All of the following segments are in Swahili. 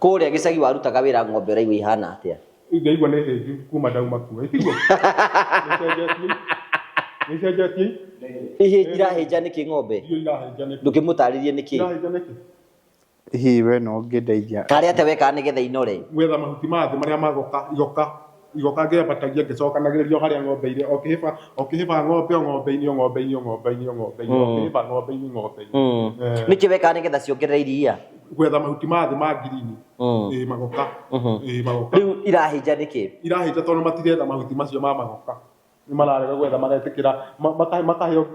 Kuria gicagi warutaga wira ng'ombe uraigua ihana atia? Ngaigua nĩ hĩnju kuma ndauma kuo. Itigwo. Nĩcenjetie. Irahĩnja nĩkĩ ng'ombe? Ndũkĩmũtarĩrie nĩkĩ? Irahĩnja nĩkĩ? Hihi we no ngĩndeithia. Karĩa te wekaga nĩgetha inore. Gwetha mahuti mathĩ marĩa igoka ngĩambatagia ngĩcokanagĩrĩrio harĩa ng'ombe irĩ okĩhĩba ng'ombe-inĩ okĩhĩba ng'ombe-inĩ. Nĩkĩ wekaga nĩgetha ciongerere iria? Gwetha mahuti mathĩ ma ngirini magoka. Rĩu irahĩnja nĩkĩ? Irahĩnja tondũ matiretha mahuti macio ma magoka. Nĩmararega gwetha maretĩkĩra makaheo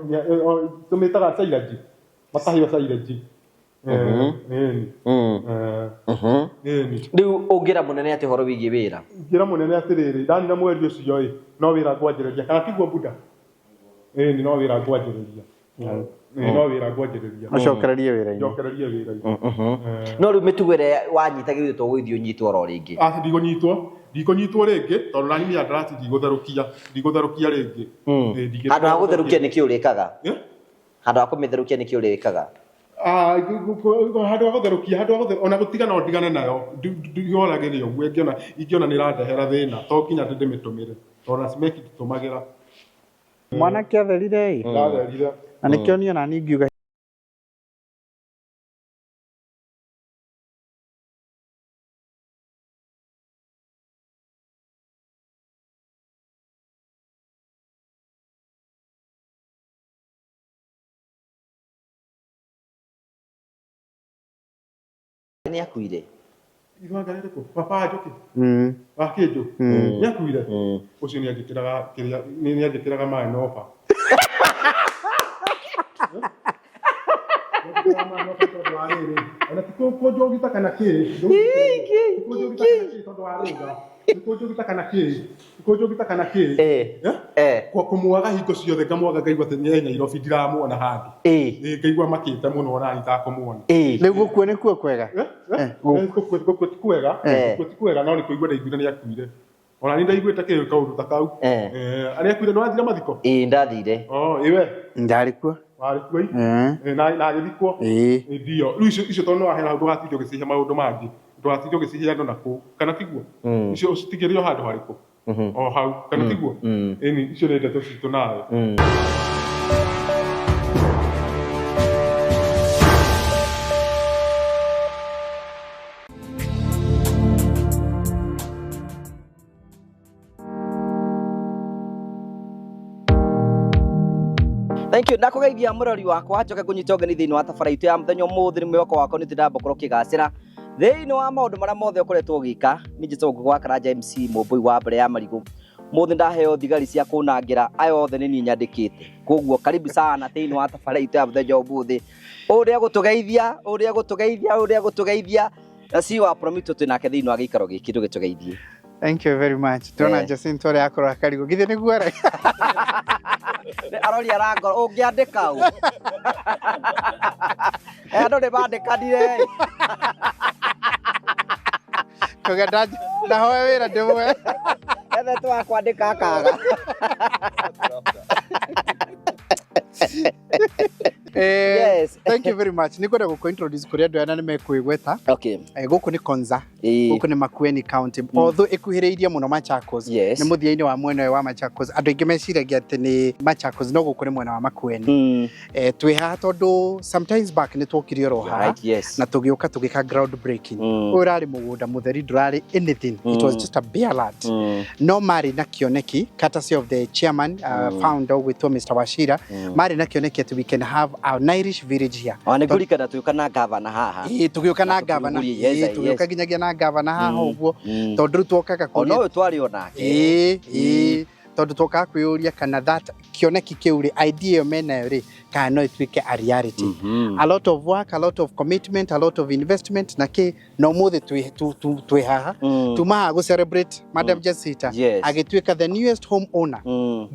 tũmĩtaga silage. Makaheo silage. Rĩu ũngĩra mũnene atĩ ũhoro wĩgiĩ wĩra? Ngĩra mũnene atĩrĩrĩ, ndanina mweri ũcio no wĩra ngwanjĩrĩria kana tiguo Buda? No wĩra ngwanjĩrĩria. No wĩra ngwanjĩrĩria. Ũcokererie wĩra-inĩ. Njokererie wĩra-inĩ. No rĩu mĩtugo ĩrĩa wanyitagĩrĩrio to gũthiĩ ũnyitwo oro rĩngĩ? Ndikũnyitwo rĩngĩ tondũ nani mĩandarati ndigũtherũkia rĩngĩ. Handũ ha gũtherũkia nĩkĩ ũrĩkaga? Handũ ha kũmĩtherũkia nĩkĩ ũrĩkaga? Handũ ha gũtherũkia ona gũtiga no ndigane nayo ndioragĩre ũguo ingĩona nĩ ĩrandehera thĩna to nginya ndĩmĩtũmĩre tondũ na cimeki nditũmagĩra. Mwanake atherire ĩ? Ndatherire. Na nĩkĩo niĩ ona niĩ ngiuga nĩ akuire? Igwanga rĩrĩkũ? Baba Njoki? Wa Kĩnjũ? Nĩ akuire? Ũcio nĩ anjĩkĩraga maĩ na oba. Ona ti kũnjũgita kana kĩ? Kũnjũgita tondũ wa rũga. Kũnjũgita kana kĩ? Kũmwaga hingo ciothe ngamwaga ngaigua atĩ nĩ Nairobi ndiramuona handũ. Ngaigua makĩte mũno ona itakũmuona. rĩu gũkua nĩkuo kwega? Gũkua ti kwega no nĩ kũigua ndaiguire nĩ akuire. Ona nĩ ndaiguĩte kaũndũ ta kau. Arĩa akuire nĩ wathire mathiko? Ndathire. Iwe? Ndarĩ kuo. Warĩ kuo? Na agĩthikwo? Ndio. Rĩu icio tondũ nĩwahera hau ndũgatinde ũgĩcihia maũndũ mangĩ. Ndũgatinde ũgĩcihia andũ nakũu. Kana tiguo? Icio citigĩrĩo handũ harĩkũ? O hau. Kana tiguo? Ĩni icio nĩ ndeto citũ nawe. Thank you. Ndakugeithia mũrori wakwa njoke kũnyita ũgeni thĩinĩ wa tabarĩra itũ ya mũthenya ũmũthĩ nĩ mwĩhoko wakwa nĩ ndambokorwo kĩgacĩra thĩinĩ wa maũndũ marĩa mothe ũkoretwo ũgĩka. Nĩ njĩtagwo gwa Karanja MC Mũmbũi wa mbere ya Marigũ. Mũthĩ ndaheo thigari cia kũnangĩra aya othe nĩ niĩ nyandĩkĩte. Koguo karibu sana thĩinĩ wa tabarĩra itũ ya mũthenya ũmũthĩ. Ũrĩa gũtũgeithia na si wa promise twĩnake thĩinĩ wa gĩikaro gĩkĩ tũgĩtũgeithie. Thank you very much. Tona Jacinto ũrĩa akorwo akarigwo githĩ nĩguo ara arori arangoro ũngĩandĩka ũ andũ nĩ bandĩkanire kũgenda ndahoya wĩra ndĩmwe ethe twakwandĩka akaga Yes. Thank you very much. Nĩngwenda gũkũ-introduce kũrĩ andũ aya nĩ mekwĩgweta. Okay. Gũkũ nĩ Konza. Gũkũ nĩ Makueni County. Although ĩkuhĩrĩirie mũno Machakos. Nĩ mũthia-inĩ wa mwena wa Machakos. Andũ aingĩ meciragia atĩ nĩ Machakos no gũkũ nĩ mwena wa Makueni. Twĩ haha tondũ sometimes back nĩ twokire oro haha na tũgĩũka tũgĩka ground breaking. Ũyũ ũrarĩ mũgũnda mũtheri ndũrarĩ anything. It was just a bare land. No marĩ na kĩoneki courtesy of the chairman founder gwĩtwo Mr. Wachira. Marĩ na kĩoneki atĩ we can have an Irish village here. Ona ngũrikana tũgĩũka na gavana haha. Tũgĩũka na gavana. Tũgĩũka nginyagia na gavana haha ũguo. Tondũ rĩu twokaga kũria. Ona ũyũ twarĩ onake. Tondũ twokaga kwĩyũria kana that kĩoneki kĩu rĩ idea ĩyo menayo rĩ kana no ĩtuĩke a reality. A lot of work, a lot of commitment, a lot of investment na kĩ na ũmũthĩ twĩ haha. Tuma haha gũ celebrate Madam Jacinta agĩtuĩka the newest home owner.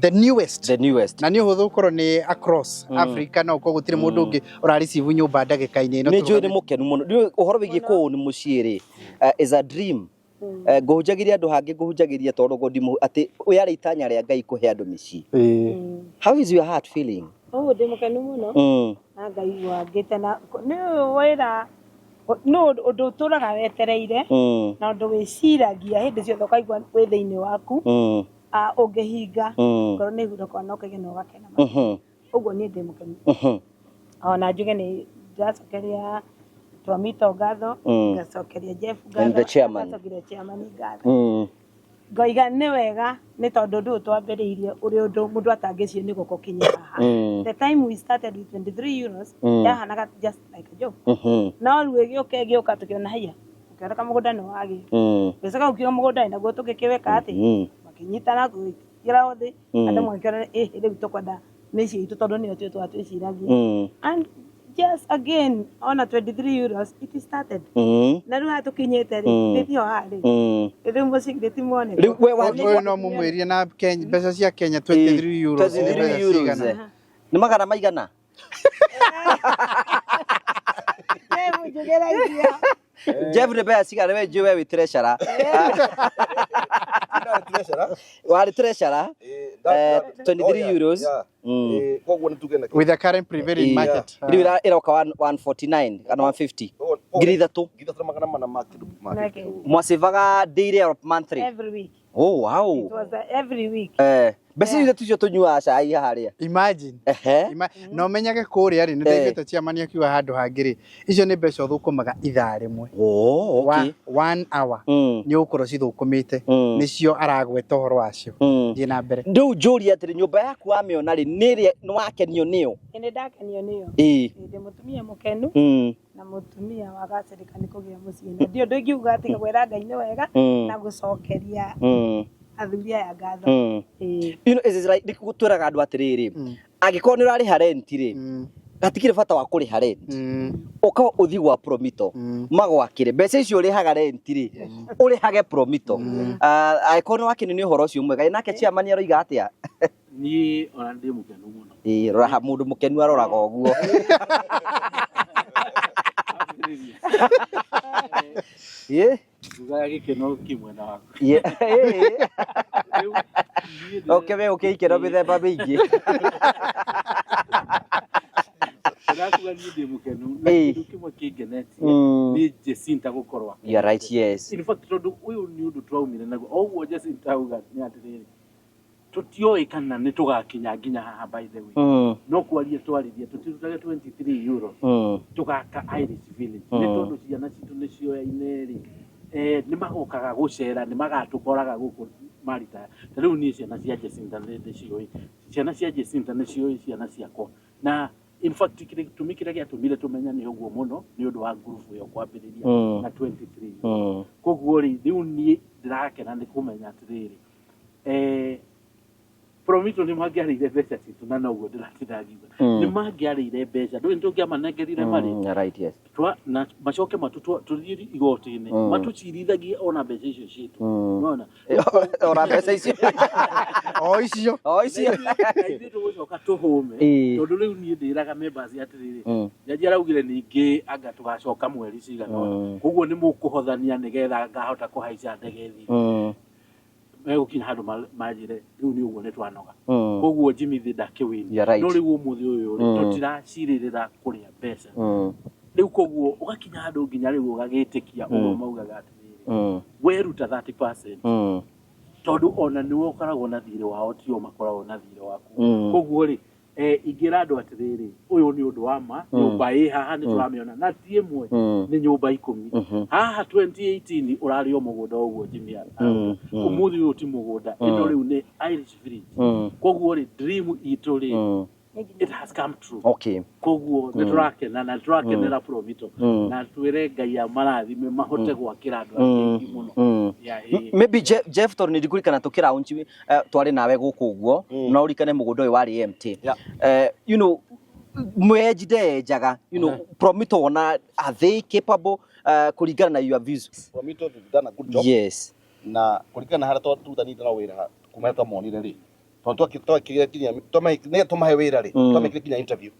The newest. Na nĩ ũhũthũ gũkorwo nĩ across Africa na ũkorwo gũtirĩ mũndũ ũngĩ ũrariceive nyũmba ndagĩka-inĩ ĩno. Nĩ njũĩ nĩ mũkenu mũno. Ũhoro wĩgiĩ kũu nĩ mũciĩ rĩ is a dream. Ngũhunjagĩria andũ hangĩ ngũhunjagĩria tondũ ngũndimũ atĩ ũyũ arĩ itanya rĩa Ngai kũhe andũ mĩciĩ. How is your heart feeling? Ndĩ mũkenu mũno na ngaigua ngĩtena nĩ wĩra no undu turaga wetereire na undu wiciragia hindi ciothe ukaigua wi thiini waku ungihinga ngoro ni guthoko na ukagena ugakena uguo ni ndi mukeni ona njuge ni ndacokeria Promito ngatho ngacokeria Jeff ngatho ngacokeria chairman ngatho ngoiga ni wega ni tondu ndu twambiriirie uri undu mundu atangicio ni guko kinya haha the time we started with 23 euros yahanaga just like a joke no riu giuka tukiona haya ukiona mugunda no wagi pesa ukiona mugunda na guo tugikiweka ati makinyitana kugira othi andu mwikira riu tukwenda meci itu tondu ni tu twatwiciragia and just again on 23 euros it started na riu hatukinyete ri thio hari riu music timone riu we no mumwirie na Kenya mbeca cia Kenya 23 euros ni magana maigana Jeff the best cigar we jiwe with treasurer wali treasurer 23 euros with the current prevailing market riu iroka 149 kana 150 ngiri thatu mwasivaga daily or monthly every week oh wow it was every week besi ile tucio tunyua cai haria imagine no menyage kuria ri nindegete chairman akiwa handu hangiri icio ni mbeca uthukumaga ithaa rimwe okay 1 hour ni ukoro cithukumite nicio aragweta horo wacio thie na mbere ndu njuri atiri nyumba yaku amiona ri ni wakenio niyo ni ndakenio niyo ndi mutumia mukenu na mutumia wagacirika ni kugia mucii na ndio ndu ngiuga ati gwera Ngai ni wega na gucokeria athuri aya ngatho you know is like gutwiraga andu atiriri agikorwo ni urariha rent ri gatikire bata wa kuriha rent uka uthi gwa Promito magwakire mbeca icio urihaga rent ri urihage Promito agikorwo ni wakini ni uhoro ucio mwega nake chairman aroiga atia ni ona ndi mukenu muno roha mundu mukenu aroraga uguo Uga gikeno kimwe na wako. Okay, we okay ikeno mithemba mingi. Ndakuga ni ndi mukenu na kindu kimwe kingeneti ni Jacinta gukorwa. You are right, yes. In fact tondu uyu ni undu twaumire naguo oguo Jacinta uga ni atiriri tutioe kana ni tugakinya nginya haha by the way no kwaria twaririe tutirutage 23 euro tugaka Irish village ni tondu ciana citu ni cioya ineri ni magokaga gucera ni magatukoraga guku marita riu ni ciana cia Jacinta ni cioi ciana cia Jacinta ni cioi ciana ciakwa na in fact tumikira giatumire tumenya ni uguo muno ni undu wa group yo kwambiriria na 23 koguo riu ni ndirakena ni kumenya atiriri Promito ni magiarire mbeca citu na noguo ndiratindagiwa ni magiarire mbeca ndu ntungiamanengerire mari right yes twa na macoke matutu tuthiri igoti-ini matucirithagie ona mbeca icio citu unaona ora mbeca icio o icio ithu tugucoka tuhume tondu riu ni ndiraga members atiriri jaji araugire ningi anga tugacoka mweri cigana koguo ni mukuhothania nigetha ngahota kuhaica ndege thi gukinya handu majire riu ni uguo ni twanoga koguo Jimmy ndakiwini no riu umuthi uyu tutiraciririra kuria mbeca riu koguo ugakinya handu nginya riu ugagitikia uguo maugaga atiriri weruta 30% tondu ona niwe ukoragwo na thirĩ wao tio makoragwo na thirĩ waku koguo ri ingira andu atiriri uyu ni undu wa ma nyumba ĩ haha ni turamiona na ti imwe ni nyumba 10 haha 2018 urario mugunda uguo Jimmy umuthi uyu ti mugunda ino riu ni Irish village koguo ri dream itu ri it has come true okay koguo ni turakena na turakenera Promito na twire Ngai amarathime mahote gwakira andu aingi muno maybe Jeff tor ni ndikurikana tukira unchi twari nawe guku uguo no urikane mugunda uyu wari empty you know mwejide jaga you know Promito ona are they capable kuringana na your views Promito have done a good job yes na kuringana hara tutanyita na wira kumeta monire ri tondu twakiria kinya tumahe wira ri twamekire kinya interview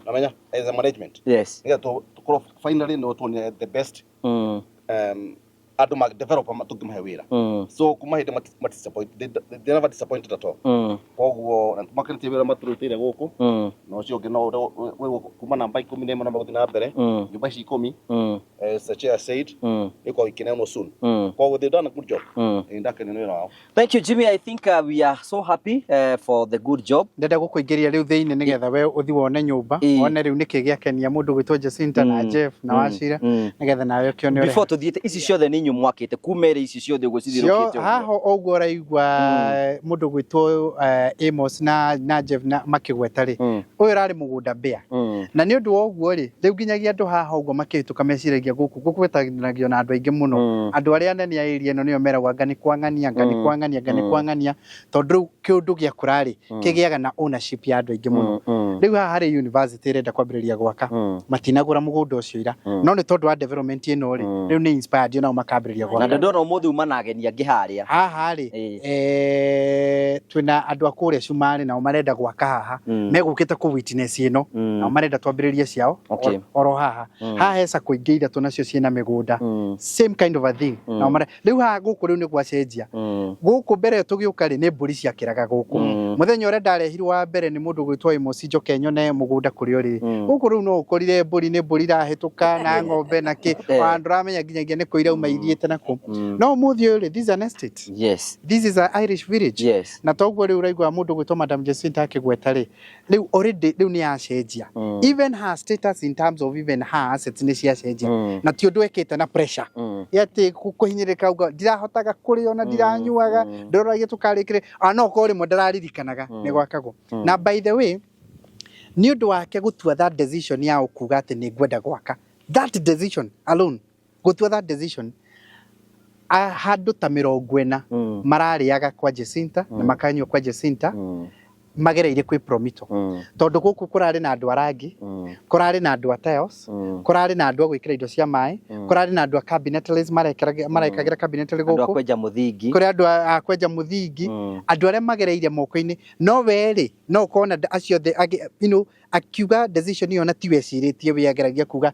namenya as a management yes nginya tukorwo finally no tuone the best andu mag developer tukimahe wira so kumahinde disappointed they never disappointed at all koguo tumakirite wira maturutire guku no cio ngi no we kuma namba 10 na guthi na mbere nyumba ici 10 as the chair said, soon. They've done a good job. Thank you, Jimmy. I think we are so happy for the good job. Ndenda gukuingiria riu thiini nigetha we uthi wone nyumba wone riu niki giakenia mundu gwitwo Jacinta na Jeff na Wachira nigetha nawe ukione before tuthiete ici ciothe ni nyu mwakite kumere ici ciothe gucithirukite haho oguo raigwa mundu gwitwo Amos na Jeff na makigweta ri uyu rari mugunda bia na ni undu oguo ri riu ginyagia andu haha oguo makihituka meciragia guku gwetagio na andu aingi muno andu aria anene a area no nio meragwa ngani kwangania tondu riu kiundu gia kurari kigiaga na ownership ya andu aingi muno riu haha hari university irenda kwambiriria gwaka matinagura mugunda ucio ira no ni tondu wa development ino ri riu ni inspired nao makambiriria gwaka na ndona umuthi umana ageni angi haria haha ri twina andu akuria Shumari nao marenda gwaka haha megukite ku witness ino nao marenda twambiririe ciao oro haha hesa kuingi ithatu nacio ciina migunda same kind of a thing nao riu haha guku riu ni gwacenjia guku mbere tugiuka ri ni mburi ciakiraga guku muthenya ore ndarehirwo wa mbere ni mundu gwitwo Amos Njoke nyone mugunda kuri ori guku riu no ukorire mburi ni mburi rahituka na ng'ombe na ki andu ramenya nginyagia ni kuira uma ithiete naku no muthi uri this is an estate this is an Irish village na toguo riu raigwa mundu gwitwo Madam Jacinta akigweta ri riu already riu ni acenjia even her status in terms of even her assets ni ciacenjia na ti undu ekite na pressure yati kuhinyirika uga ndirahotaga kuri ona ndiranyuaga ndoragie tukarikire no kori mo ndararirikanaga ni gwakago na by the way ni undu wake gutua that decision ya ukuga ati ni gwenda gwaka that decision alone gutua that decision handu ta 40 marariaga kwa Jacinta na makanywa kwa Jacinta magereire kwi Promito tondu guku kurari na andu arangi kurari na andu ateos kurari na andu gwikira indo cia mai kurari na andu a cabinetless marekagira cabinetless guku andu akwenja muthingi kuri andu akwenja muthingi andu aria magereire moko-ini no weri no kona acio akiuga decision iyo na tiwe ciritie wiageragia kuga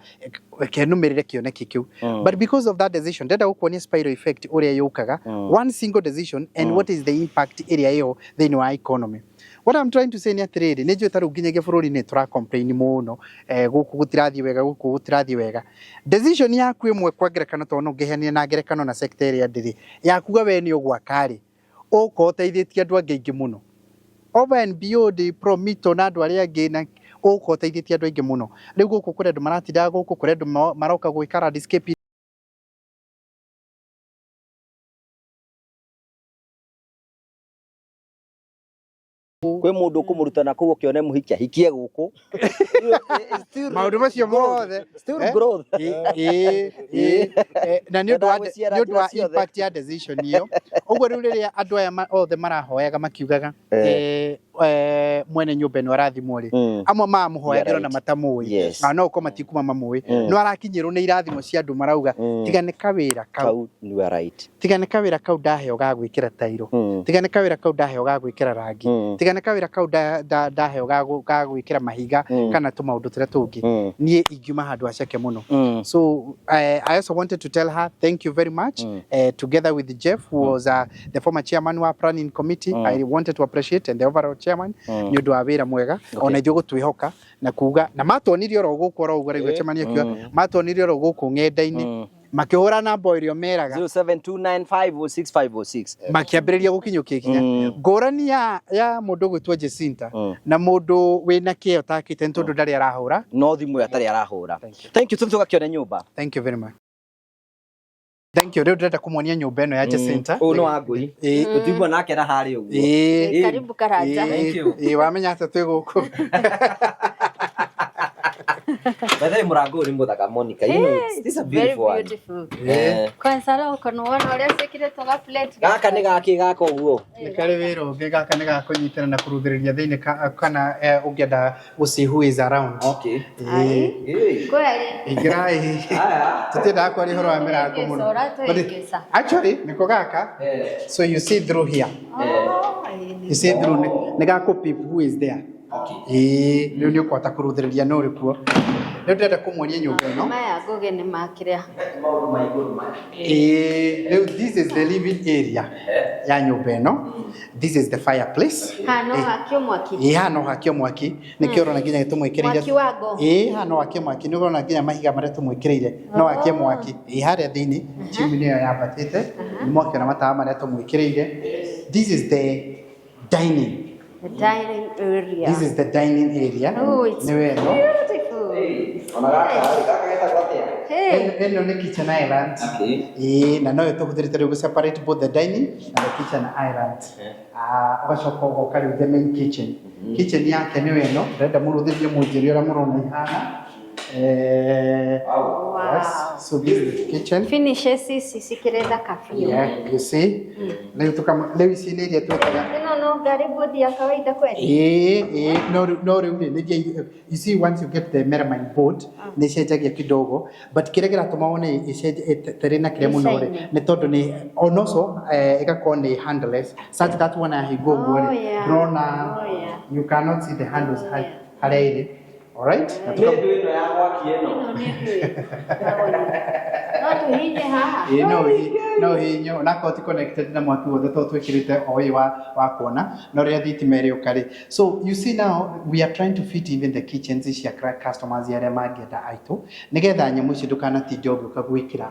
kenumirire kioneki kiu but because of that decision ndenda gukuonia spiral effect uria yukaga one single decision and what is the impact area iyo thini wa economy. What I'm trying to say ni atiriri ni njwe taru nginyagia bururi ni tura complain muno guku gutirathi wega decision yaku imwe kwa ngerekano tono ngehenia na ngerekano na sector area ndiri yakuga we ni ugwakari uko teithitie andu angi muno over and beyond Promito na andu aria angi na uko teithitie andu angi muno riu guku kure andu maratida guku kure andu maroka gwikara landscape kwe mundu kumurutana kuo kione muhikia hikie guku maundu macio mothe still growth na ni undu wa impact ya decision iyo uguo riu riria andu aya othe marahoyaga makiugaga mwene nyumba ino arathimwo ri amwe mamuhoyagirwo na matamui na no ko matikuma mamui no arakinyirwo ni irathimo cia andu marauga tigane kawira kau you are right tigane kawira kau ndaheo ga gwikira tairo tigane kawira kau ndaheo ga gwikira rangi tigane kawira kau ndaheo ga gwikira mahiga kana tumaundu turia tungi nie ingiuma handu aceke muno so I also wanted to tell her thank you very much together with Jeff who was the former chairman wa planning committee I wanted to appreciate and the overall chairman ni undu wa wira mwega ona ithuĩ gũtwĩhoka na kuga na matonirie oro guku oro ugu raigua chairman akiuga matonirie oro guku ng'enda-inĩ makihura namba irio meraga 0729506506 makiambiriria gukinyukia ikinya ngurani ya mundu gwitwo Jacinta na mundu wina kio takite ntundu ndari arahura no thimu atari arahura thank you tutuka kione nyumba thank you very much. Thank you. Riu ndĩrenda kumuonia nyumba ĩno ya Jacinta. No agui. Tutigwa nake na hari uguo. Karibu Karanja. Thank you. Wamenya ata twi guku. Bethai murango ni muthaka Monica. This is a beautiful one. Very beautiful. Kwanza leo kono wana uria cikire toga plate. Gaka ni gaki gaka uguo. Ni kari wira ungi gaka ni gakunyitana na kuruthiriria thiini kana ungienda guci who is around. Okay. Kweli. Igirai. Tutenda kwari horo wa mirango muno. Actually niko gaka. So you see through here. You see through ni gako peep who is there. Okay. Riu ni ukwata kuruthiriria no ri kuo. Riu ndenda kumuonia nyumba ino. Maya goge ni makiria. Riu this is the living area. ya nyumba ĩno. This is the fireplace. Hano hakio mwaki. Hano hakio mwaki. Nĩkĩo ũrona nginya tũmwĩkĩrĩire. Mwaki wago. Hano hakio mwaki. Nĩ ũrona nginya mahiga marĩa tũmwĩkĩrĩire. No hakio mwaki. Harĩa thĩinĩ chimney ĩyo yambatĩte. Mwaki na matawa marĩa tũmwĩkĩrĩire. This is the dining. The dining area. This is the dining area. Oh, it's beautiful. Eno nĩ kitchen island. Na no tũhũthĩrĩte rĩu separate both the dining and the kitchen island. Ũgacoka ũgoka rĩu the main kitchen. Kitchen yake nĩ ĩno. Ndĩrenda mũrũthĩrie mũnjĩre ũrĩa mũrona ihana. Wow. Yes. So this is the kitchen. Finishes sikirenda kafio. Yeah, you see. Leo ici nĩ iria twĩtaga. No gari bodi ya kawaida kweli. No rĩu you see once you get the melamine board nĩ cenjagia kidogo but kĩrĩa kĩratũma wone ĩtarĩ na kĩrĩa mũno rĩ nĩ tondũ nĩ on also ĩgakorwo nĩ handleless such that when I go you cannot see the handles harĩa irĩ. All right? No hinyo na koti connected na mwaki wothe to twikirite oi wa kuona no ria thitima iri ukari. So you see now we are trying to fit even the kitchens cia customers aria mangienda aitu nigetha nyamu ici ndukanatinda ũgĩũka gwĩkĩra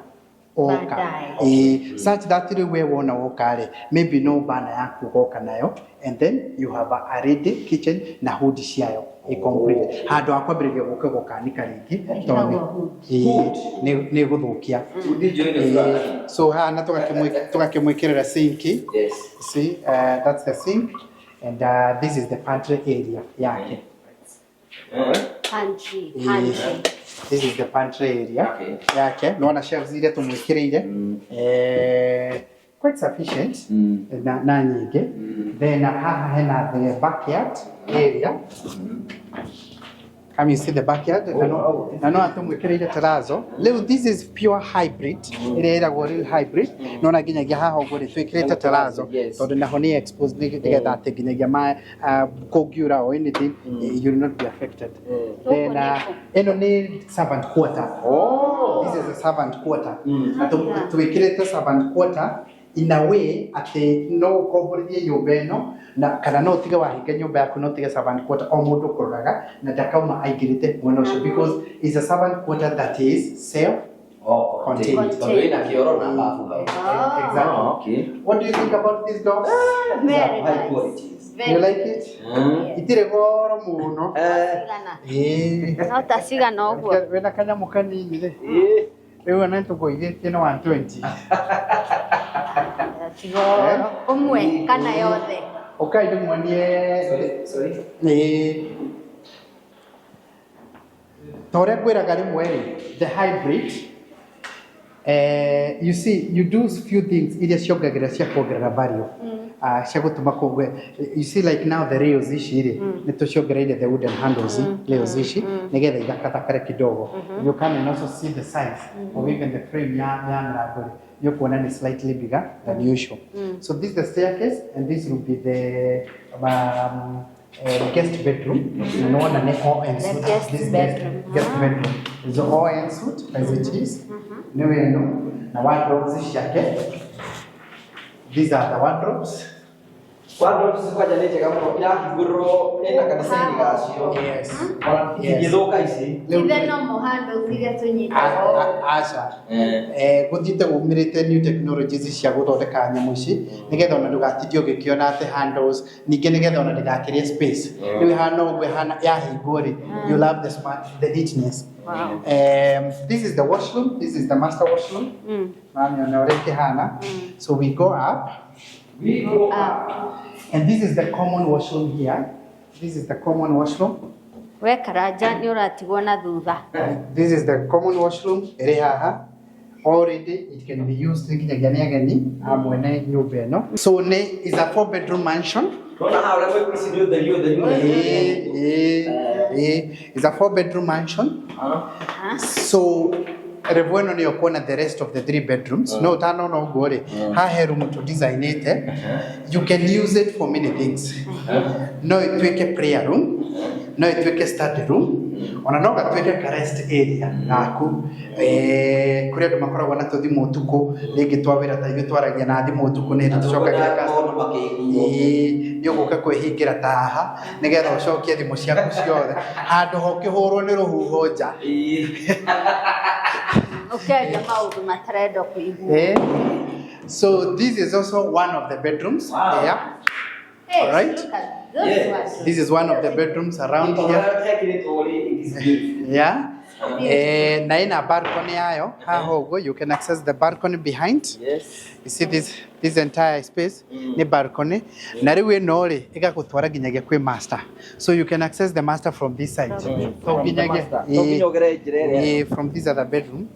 oka such that we wona okare maybe no bana yaku goka nayo and then you have a ready kitchen na hood ciayo complete handu akwambiriria guka gukanika ringi tondu ni guthukia so hana tugakimwikirira sink. See that's the sink and this is the pantry area yake. Pantry. This is the pantry area yake. Naona shelves ile tumwikiriire quite sufficient na nyingi. Then haha hena the backyard area. Come you see the backyard na no atumwikiriire terazo. Leo this is pure hybrid. Ile ĩragwo real hybrid. Naona nginyagia haha ũguo rĩ twĩkĩrĩte terazo tondũ naho ni exposed nĩgetha atĩ nginyagia ma kũngiura or anything you will not be affected. Then eno ni servant quarter. This is a servant quarter. Twĩkĩrĩte servant quarter in a way ati no ukomborithie nyumba ino na kana no tige wahinga nyumba yaku no tige servant quarter o mundu kuroraga na ndakauma aingirite mwena ucio because it's a servant quarter that is self contained. Exactly. What do you think about this dog? Very nice. You like it? Itire goro muno. No tasiga no guo. Wena kanyamu kanini ri. Rĩu ona nĩtũkũigĩtie na 120. Tigoro umwe kana yothe. Okay, ndĩmuonie. Sorry. Tore kwĩraga rĩmwe rĩ the hybrid you see you do few things iria ciongagĩrĩra cia kuongerera value. Cia gũtũma kũgwe you see like now the rails ici rĩ nĩtũciongereire the wooden handles rails ici nĩgetha igakatakare kidogo. You can also see the size of even the frame ya mlango rĩ you'll is slightly bigger than usual. So this is the staircase and this will be the guest bedroom. No one all ensuite. This bedroom. Guest bedroom. It's all ensuite as it is. No, now wardrobes is jacket. These are the wardrobes. Wardrobes kwa jana cheka mko ya kiguro ena kanisa ni gasio. Yes. Gizoka isi. Even no mohando ziga tunyita. Acha. Gutite umirite new technologies cia guthondeka nyamu ici nigetha ona ndugatidio gikiona ate handles ninge nigetha ona ndigakirie space. Riu hana ogwe hana ya hingori. You love the smart the richness. Wow. This is the washroom. This is the master washroom. Mami anaoreke hana. So we go up. And this is the common washroom here. This is the common washroom. We karaja ni uratigwo na thutha. This is the common washroom. Ere haha. Already it can be used nginyagia ni ageni amwene nyumba ino. So is a 4-bedroom mansion. It's a 4-bedroom mansion. So revu ĩno nĩyo kuona the rest of the 3 bedrooms. No ũtanona ũguo rĩ, haha he room tũdesignĩte. You can use it for many things. No ĩtuĩke prayer room, no ĩtuĩke study room, ona no gatuĩke ka rest area gaku. Kũrĩa andũ makoragwo na tũthimũ ũtukũ, rĩngĩ twa wĩra ta ithuĩ twaragia na thimũ ũtukũ nĩ hĩndĩ tũcokagia customer. Nĩ ũgũka kwĩhingĩra ta haha nĩgetha ũcokie thimũ ciaku ciothe handũ ho ũkĩhũrwo nĩ rũhuho nja. So this is also one of the bedrooms. Yeah. All right. This is one of the bedrooms around here. Yeah. Na ina balcony yayo haha ũguo, you can access the balcony behind. Yes. You see this entire space ni balcony, na rĩu ĩno rĩ ĩgagũtwara nginyagia kwĩ master, so you can access the master from this side. So nginyagia from this other bedroom,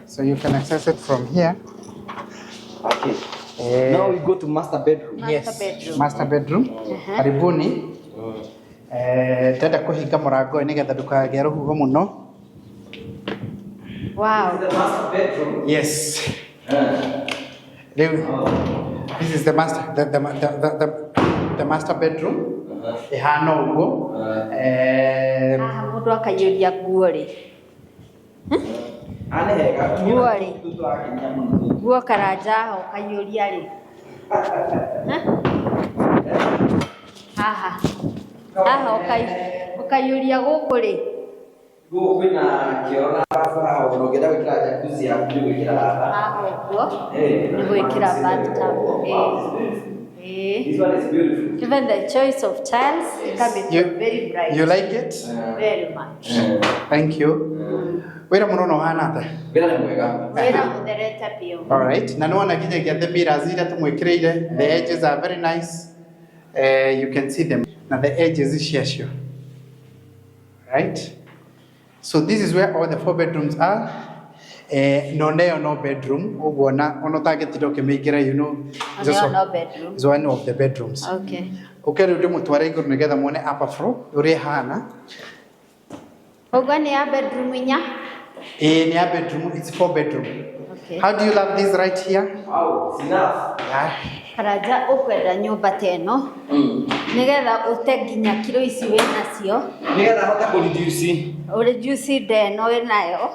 so you can access it from here. Okay. Now we go to master bedroom. Master bedroom. Karibuni. Tenda kũhinga mũrango nĩgetha ndũkagĩe rũhuho mũno. Wow. This is the master bedroom. Yes. This is the master bedroom. Ihana ugo. Mũndũ akaiyũria nguo rĩ. Nguo rĩ. Nguo karanja ho kaiyũria rĩ. Haha ũkaiyũria gũkũ rĩ. Kwĩna kĩoro haha ũngĩenda gwĩkĩra jacuzzi yaku nĩ gwĩkĩra haha. Haha ũguo nĩ gwĩkĩra bathtub. This one is beautiful. Even the choice of tiles can be very bright. You like it? Very much. Thank you. Wĩra mũno hana atĩa? Wĩra nĩ mwega. Wĩra mũtherete biũ. All right. Na nĩwona nginyagia the mirrors iria tũmwĩkĩrĩire. The edges are very nice. You can see them. Na the edges ciacio. Right? So this is where all the 4 bedrooms are. No bedroom. Ona ũtangĩtinda ũkĩmĩingĩra, you know. No bedroom. It's one of the bedrooms. Okay. Okay, rĩu ndĩmũtware igũrũ nĩgetha muone upper floor ũrĩa hana. Ũguo nĩ ya bedroom inya? Nĩ ya bedroom. It's 4 bedroom. Okay. How do you love this right here? Wow, it's enough. Yeah. Karanja ũkwenda nyũmba ta ĩno nĩgetha ũte nginya kiro ici wĩ nacio, nĩgetha hote kũ-reduce. Reduce ĩno wĩ nayo.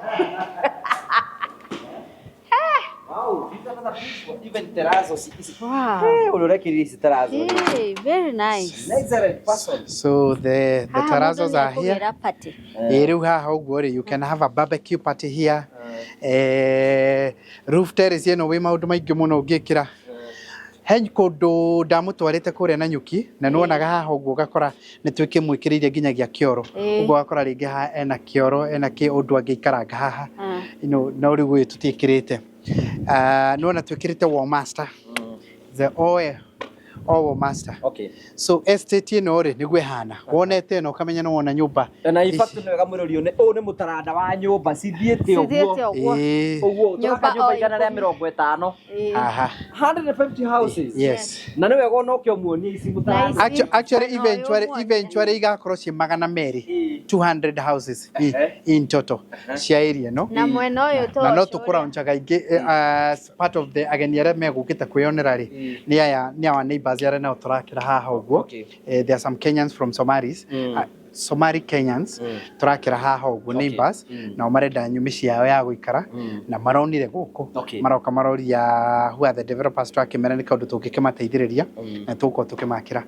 Wow, these are another beautiful, even terrazos. Wow. Unarekiri hizi terrazos. Hey, very nice. Excellent person. So the terrazos are here. Party. Rĩu haha ũguo rĩ, you can have a barbecue party here. Roof terrace ĩno wĩ maũndũ maingĩ mũno ũngĩkĩra. He kũndũ ndamũtwarĩte kũrĩa na nyuki na nĩwonaga haha ũguo gakora nĩ twĩkĩmwĩkĩrĩire nginyagia kĩoro. Ũguo gakora rĩngĩ haha ena kĩoro, ena ũndũ angĩikaranga haha. No rĩu ũyũ tũtiĩkĩrĩte. Nĩwona twĩkĩrĩte wall master. The all master. Okay. So estate ĩno rĩ nĩguo ĩhana. Wonete ĩno ũkamenya no wona nyũmba. Na in fact nĩ wega mwĩrorio nĩ mũtaranda wa nyũmba cithiĩte ũguo. Ũguo nyũmba igana rĩa 50. Aha. 150 houses. Yes. Na nĩ wega ona ũkĩmuonia ici mũtaranda. Actually eventually igakorwo ci 200 200 houses in total cia area no. Na mwena ũyũ to. Na no tũkũraunjaga ingĩ as part of the ageni arĩa megũkĩte kwĩyonera rĩ nĩ aya neighbors arĩa nao tũrakĩra haha ũguo. There are some Kenyans from Somalis. Somali Kenyans tũrakĩra haha ũguo neighbors nao marenda nyũmba ciao ya gũikara na maronire gũkũ maroka maroria who are the developers tũrakĩmera nĩ kaũndũ tũngĩkĩmateithĩrĩria na tũgũkorwo tũkĩmakĩra.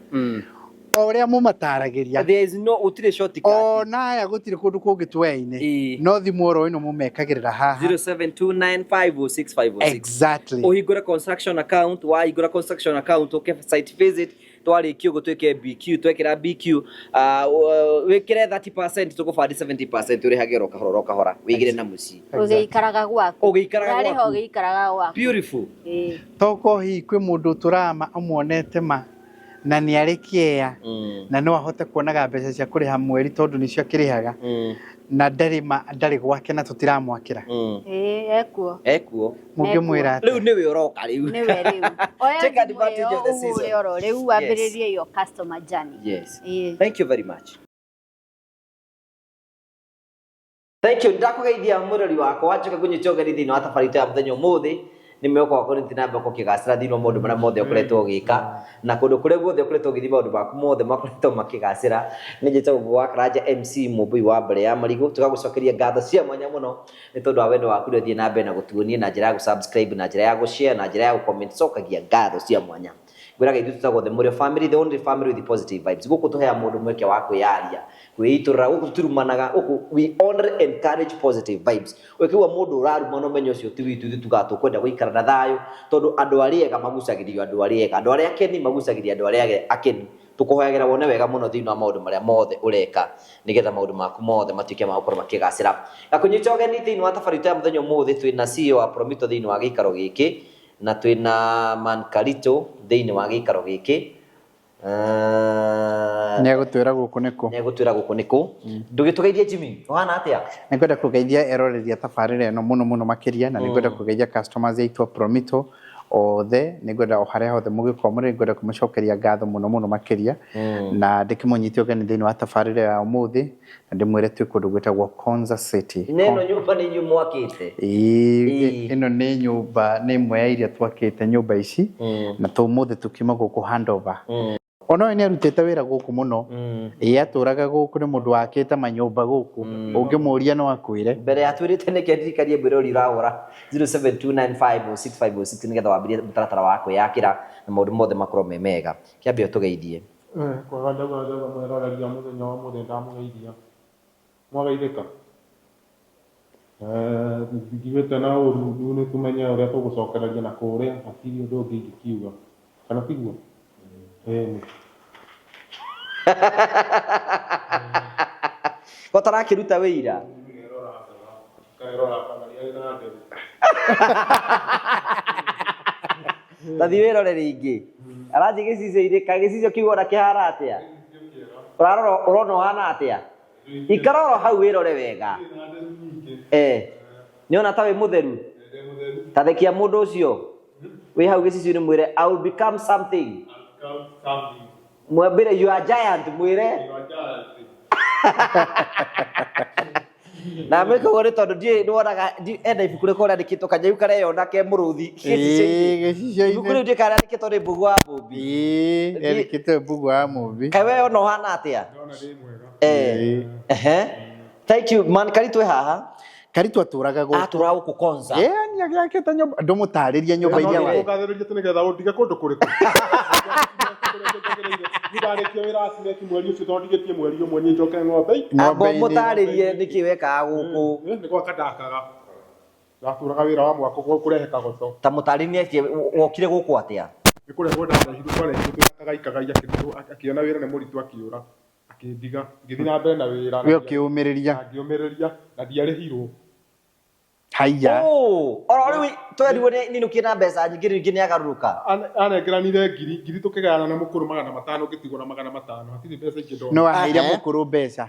Oria mumataragĩria. There is no utire shortcut. Naya gũtirĩ kũndũ kũngĩ twea-inĩ. No thimũ oro ĩno mũmekagĩrĩra haha. 0729506506. Exactly. Ũhingũre construction account, wahingũra construction account ũke site visit twarĩkio gũtwĩke BQ twekĩra BQ wĩkĩre 30% tũkũbandi 70% ũrĩhage ro kahora wĩigĩre na mũciĩ. Ũgĩikaraga gwaku. Ũgĩikaraga gwaku. Ũgĩikaraga gwaku. Beautiful. Toko hi kwĩ mũndũ tũrama amuonete ma na nĩ arĩ kĩea na no ahote kuonaga mbeca cia kũrĩha mweri tondũ nĩcio akĩrĩhaga na ndarĩ gwake na tũtiramwakĩra. Ekuo. Mũngĩmwĩra rĩu nĩwe ũroka rĩu. Nĩwe rĩu. Take advantage of the season. Rĩu wambĩrĩrie your customer journey. Yes. Thank you very much. Thank you. Ndakugeithia murori wakwa wachoka kunyichogeri thini wa tabarito ya muthenya umuthi ni mweko wako ni tinamba ko kigasira thini wa maundu maria mothe ukoretwo ugika na kundu kuria guothe ukoretwo ugithi maundu maku mothe makoretwo makigasira ni njita gwa Karanja MC Mumbui wa mbere ya Marigu tugagucokeria ngatho cia mwanya muno ni tondu wa wendo waku thie na mbere na gutuonia na njira ya subscribe na njira ya gushare na njira ya comment cokagia ngatho cia mwanya gwira gaitu tutagwo the Murio family, the only family with the positive vibes. Guku tuhea mundu mweke wa kwiyaria kwiitura guku turumanaga guku we only encourage positive vibes. Wekiwa mundu uraruma no menyo cio ti witu tugatu kwenda guikara na thayo tondu andu ariega magucagirio andu ariega andu aria akeni magucagirio andu aria akeni tukuhoyagira wone wega muno thini wa maundu maria mothe ureka nigetha maundu maku mothe matuike ma gukorwo makigasira gakunyichogeni thini wa tabarito ya muthenya umuthi twina CEO wa Promito thini wa gikaro giki na twina Mankarito thini wa gikaro giki negutwira guku niku ndugitugeithie Jimmy uhana atia nikwenda kugeithia eroreria tabarire no muno makiria na nikwenda kugeithia customers aitu Promito othe nikwenda oharia hothe mugikomore nikwenda kumucokeria ngatho muno makiria na ndikimunyitio gani thini wa tabarire ya umuthi na ndimwire twi kundu gwitagwo Konza City neno nyumba ni nyumwakite ino ni nyumba ni imwe ya iria twakite nyumba ici na tumuthi tukima guku handover ono ni arutete wira guku muno aturaga guku ni mundu wakite manyumba guku ungimuria no akwire mbere ya twirite ni kendikarie mbirori urahora 07295656 nigetha wambirie mutaratara wako yakira na maundu mothe makorwo me mega kiambia tugeithie kwa ndaga mweroreria muthenya wa muthenya ndamugeithia mwageithika ngigwete na uru ni tumenye uria tugucokeragia na kuria akiri undu ungi ingikiuga kana tiguo Gotarakiruta wira tathi wirore ringi arathi gicicio kagicicio kiugo kihara atia urona hana atia ikaroro hau wirore wega niona ta wi mutheru tathekia mundu ucio wi hau gicicio ni mwire I will become something mwambire you are giant mwire na mwiko gore tondu die nworaga enda ibuku riko randikitwo kanyayu kareyona ke muruthi gicicio-ini ibuku riu ndikara randikitwo ni Mbugu wa Mumbi randikitwo Mbugu wa Mumbi kawe ona hana atia thank you man Karito haha Karito aturaga guku aturaga guku Konza ni agiakite nyumba ndumutariria nyumba iria wa ugatheririe tunigetha undige kundu kuriku ngigarekia wira asineki mweri ucio tondigetie mweri umwe ni njoke ng'ombe abo mutaririe niki wekaga guku ni kwa kadakaga gaturaga wira wa mwako kurehe kagoto ta mutaririe wokire guku atia nikureho ndarahiru twarehiru twakagaikaga akiona wira ni muritu akiura akindiga ngithii na mbere na wira we ukiumiriria na ndiarehirwo haya oro tweriwo ninu kina mbeca nyingi ringi ni agaruruka anegeranire ngiri tukigayana na mukuru 500 ngitigwo na 500 hatiri mbeca ingi ndo no aheire mukuru mbeca